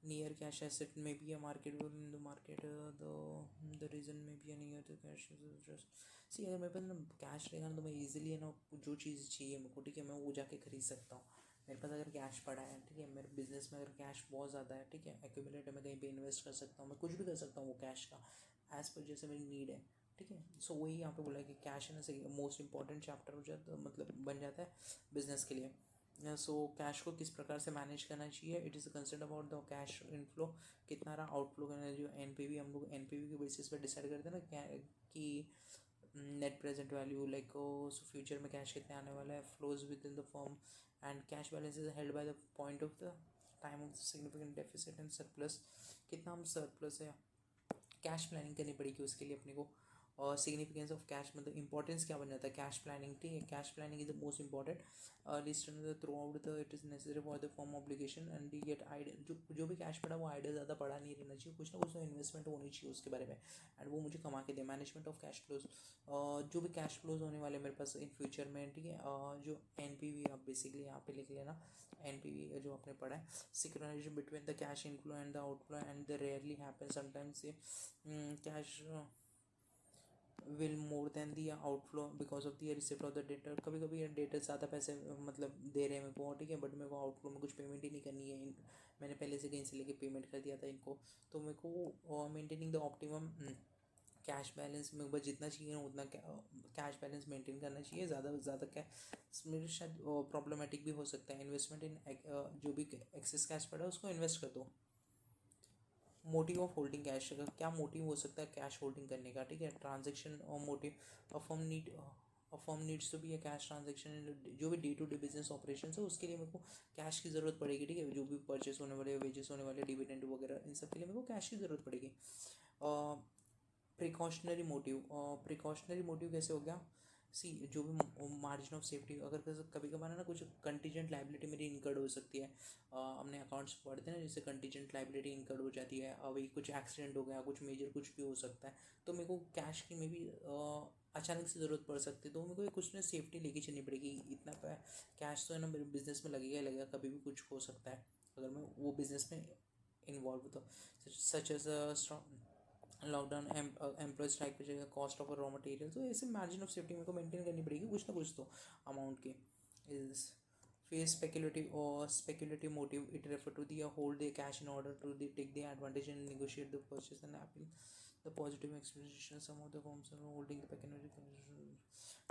near cash asset may be a marketable in the market, the reason may be a near the cash just see। अगर मेरे पास ना cash रहेगा ना तो मैं इजीली है ना जो चीज़ चाहिए मेरे को, ठीक है, मैं वो जाके खरीद सकता हूँ। मेरे पास अगर कैश पड़ा है, ठीक है, मेरे बिजनेस में अगर कैश बहुत ज़्यादा है, ठीक है, एक्यूमुलेट है, मैं कहीं पे इन्वेस्ट कर सकता हूँ, मैं कुछ भी कर सकता हूँ वो कैश का, एज पर जैसे मेरी नीड है, ठीक है। सो वही यहाँ पे बोला है कि कैश है ना सही मोस्ट इंपॉर्टेंट चैप्टर हो जाता, मतलब बन जाता है बिजनेस के लिए। सो कैश को किस प्रकार से मैनेज करना चाहिए, it is concern about the cash inflow, कितना रहा, आउटफ्लो करना, जो NPV हम लोग NPV के बेसिस पे डिसाइड करते हैं ना क्या कि net present value, like so future में कैश कितने आने वाला है, flows with in the form, and cash balance is held by the point of the time of the significant deficit and surplus, कितना हम सरप्लस है। कैश प्लानिंग करनी पड़ेगी उसके लिए अपने को। और सिग्निफिकेंस ऑफ कैश मतलब इंपॉर्टेंस क्या बन जाता है कैश प्लानिंग, ठीक है। Cash planning is the most important list through out the it is necessary for the form obligation and D get idea. जो भी कैश पड़ा वो आइडिया ज़्यादा पड़ा नहीं रहना चाहिए, कुछ ना कुछ इन्वेस्टमेंट होनी चाहिए उसके बारे में, एंड वो मुझे कमा के दे। मैनेजमेंट ऑफ कैश फ्लोज, जो भी कैश फ्लोज होने वाले मेरे पास इन फ्यूचर में, ठीक है। जो NPV आप बेसिकली यहाँ पे लिख लेना, NPV जो आपने पढ़ा है, synchronization between the cash inflow and the outflow and the rarely happen sometimes से cash will more than the outflow because of the receipt of the debtor. कभी कभी ये डेटर ज़्यादा पैसे मतलब दे रहे हैं मेरे को, ठीक है, बट मेरे को आउटफ्लो में कुछ पेमेंट ही नहीं करनी है। मैंने पहले से कहीं से लेके पेमेंट कर दिया था इनको, तो मेरे को maintaining the optimum cash balance, मेरे को जितना चाहिए उतना कैश बैलेंस मेंटेन करना चाहिए। ज़्यादा कैश मेरे शायद प्रॉब्लमेटिक भी हो सकता है। इन्वेस्टमेंट इन जो भी एक्सेस कैश पड़ा है उसको इन्वेस्ट कर दो। मोटिव ऑफ होल्डिंग कैश, क्या मोटिव हो सकता है कैश होल्डिंग करने का, ठीक है। ट्रांजेक्शन और motive, a firm needs to be a cash transaction, जो भी day to day business operation है उसके लिए मेरे को कैश की ज़रूरत पड़ेगी, ठीक है। जो भी परचेस होने वाले, वेजेस होने वाले, डिविडेंड वगैरह, इन सब के लिए मेरे को कैश की ज़रूरत पड़ेगी। प्रिकॉशनरी मोटिव, प्रिकॉशनरी मोटिव कैसे हो गया, सी जो भी मार्जिन ऑफ सेफ्टी, अगर कभी कभार है ना कुछ कंटीजेंट लाइबिलिटी मेरी इनकर्ड हो सकती है। हमने अकाउंट्स पढ़ते हैं ना, जैसे कंटीजेंट लाइबिलिटी इनकर्ड हो जाती है, अभी कुछ एक्सीडेंट हो गया, कुछ मेजर कुछ भी हो सकता है, तो मेरे को कैश की में भी अचानक से ज़रूरत पड़ सकती है, तो मेरे को कुछ ना सेफ्टी लेके चलनी पड़ेगी। इतना कैश तो है ना मेरे बिजनेस में लगेगा ही लगेगा, कभी भी कुछ हो सकता है अगर मैं वो बिजनेस में इन्वॉल्व हो तो। Such as lockdown, employ strike पे जाएगा, कॉस्ट ऑफ रॉ मटेरियल, तो ऐसे मार्जिन ऑफ सेफ्टी मेरे को मेंटेन करनी पड़ेगी कुछ ना कुछ तो अमाउंट की। Is face speculative motive, it refer to the hold the cash in order to take the advantage and negotiate the purchase and appeal the positive explanation some of the forms of holding the pecuniary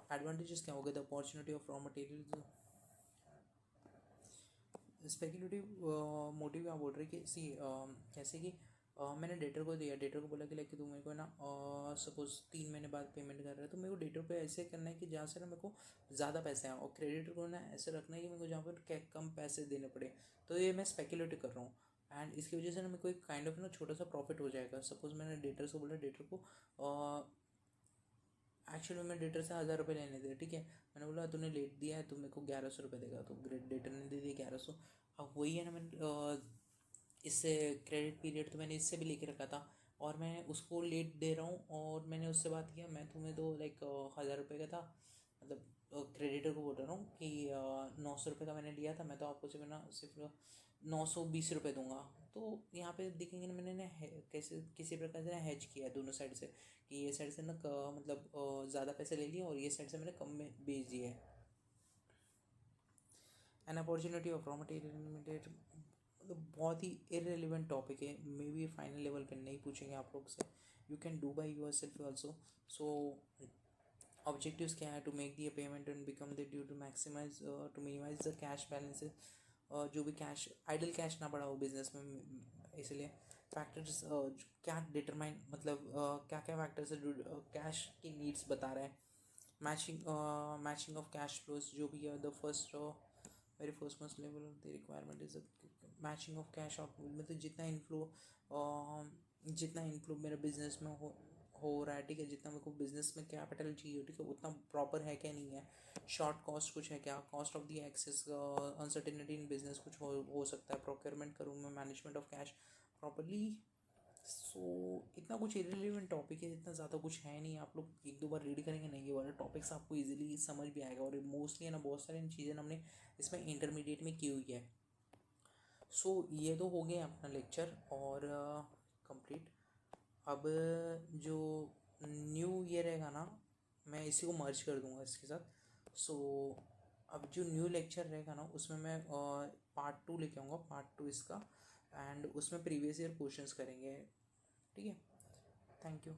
advantages क्या होगा, the opportunity of raw materials। Speculative motive क्या बोल रहे कि सी जैसे कि मैंने debtor को दिया, डेटर को बोला कि लाइक तू मेरे को ना सपोज 3 महीने बाद पेमेंट कर रहा है, तो मेरे को डेटर पे ऐसे करना है कि जहाँ से ना मेरे को ज़्यादा पैसे आए, और क्रेडिटर को ना ऐसे रखना है कि मेरे को जहाँ पर कम पैसे देने पड़े। तो ये मैं स्पेकुलेटिव कर रहा हूँ, एंड इसकी वजह से ना मेरे को एक काइंड ऑफ ना छोटा सा प्रॉफिट हो जाएगा। सपोज मैंने डेटर से बोला, डेटर को एक्चुअली मैं डेटर से 1000 रुपये लेने थे, ठीक है, मैंने बोला तूने लेट दिया है तो मेरे को 1100 रुपये देगा, तो डेटर ने दे दिए 1100। अब वही है ना, मैंने इससे क्रेडिट पीरियड तो मैंने इससे भी लेके रखा था, और मैं उसको लेट दे रहा हूँ, और मैंने उससे बात किया, मैं तुम्हें तो लाइक 1000 रुपये का था, मतलब क्रेडिटर को बोल रहा हूँ कि 900 रुपये का मैंने लिया था, मैं तो आपको सिर्फ ना सिर्फ 920 रुपये दूंगा। तो यहाँ पे देखेंगे ना, मैंने ना कैसे किसी प्रकार से ना हैज किया है दोनों साइड से, कि ये साइड से ना मतलब ज़्यादा पैसे ले लिए, और ये साइड से मैंने कम में बेच दिया है। An opportunity of raw material limited, मतलब बहुत ही इरेलीवेंट टॉपिक है, मे बी फाइनल लेवल पे नहीं पूछेंगे आप लोग से, you can do by yourself also. So objectives क्या है, to make the payment and become the due, to minimize the cash balances, जो भी कैश आइडल कैश ना पड़ा हो बिजनेस में, इसलिए फैक्टर्स क्या डिटरमाइन, मतलब क्या क्या फैक्टर्स कैश की नीड्स बता रहे हैं। मैचिंग ऑफ कैश फ्लोज, जो भी है the first very first must level of the requirement is matching of cash out, मतलब जितना इनफ्लो मेरे बिजनेस में हो रहा है, ठीक है, जितना मेरे को बिजनेस में कैपिटल चाहिए, ठीक है, उतना प्रॉपर है क्या नहीं है, शॉर्ट कॉस्ट कुछ है क्या, cost of the excess, uncertainty in business कुछ हो सकता है, प्रोक्योरमेंट करूँ मैं, management of cash properly. So इतना कुछ इरेलीवेंट टॉपिक है, इतना ज़्यादा कुछ है नहीं, आप लोग एक दो बार रीड करेंगे ना, ये वाले टॉपिक्स आपको इजीली समझ भी आएगा, और मोस्टली है ना बहुत सारी चीज़ें हमने इसमें इंटरमीडिएट में की हुई है। सो ये तो हो गया अपना लेक्चर और कंप्लीट। अब जो न्यू ये रहेगा ना, मैं इसी को मर्ज कर दूंगा इसके साथ। सो अब जो न्यू लेक्चर रहेगा ना, उसमें मैं पार्ट 2 लेके आऊँगा, पार्ट 2 इसका, एंड उसमें प्रीवियस ईयर क्वेश्चंस करेंगे, ठीक है। Thank you.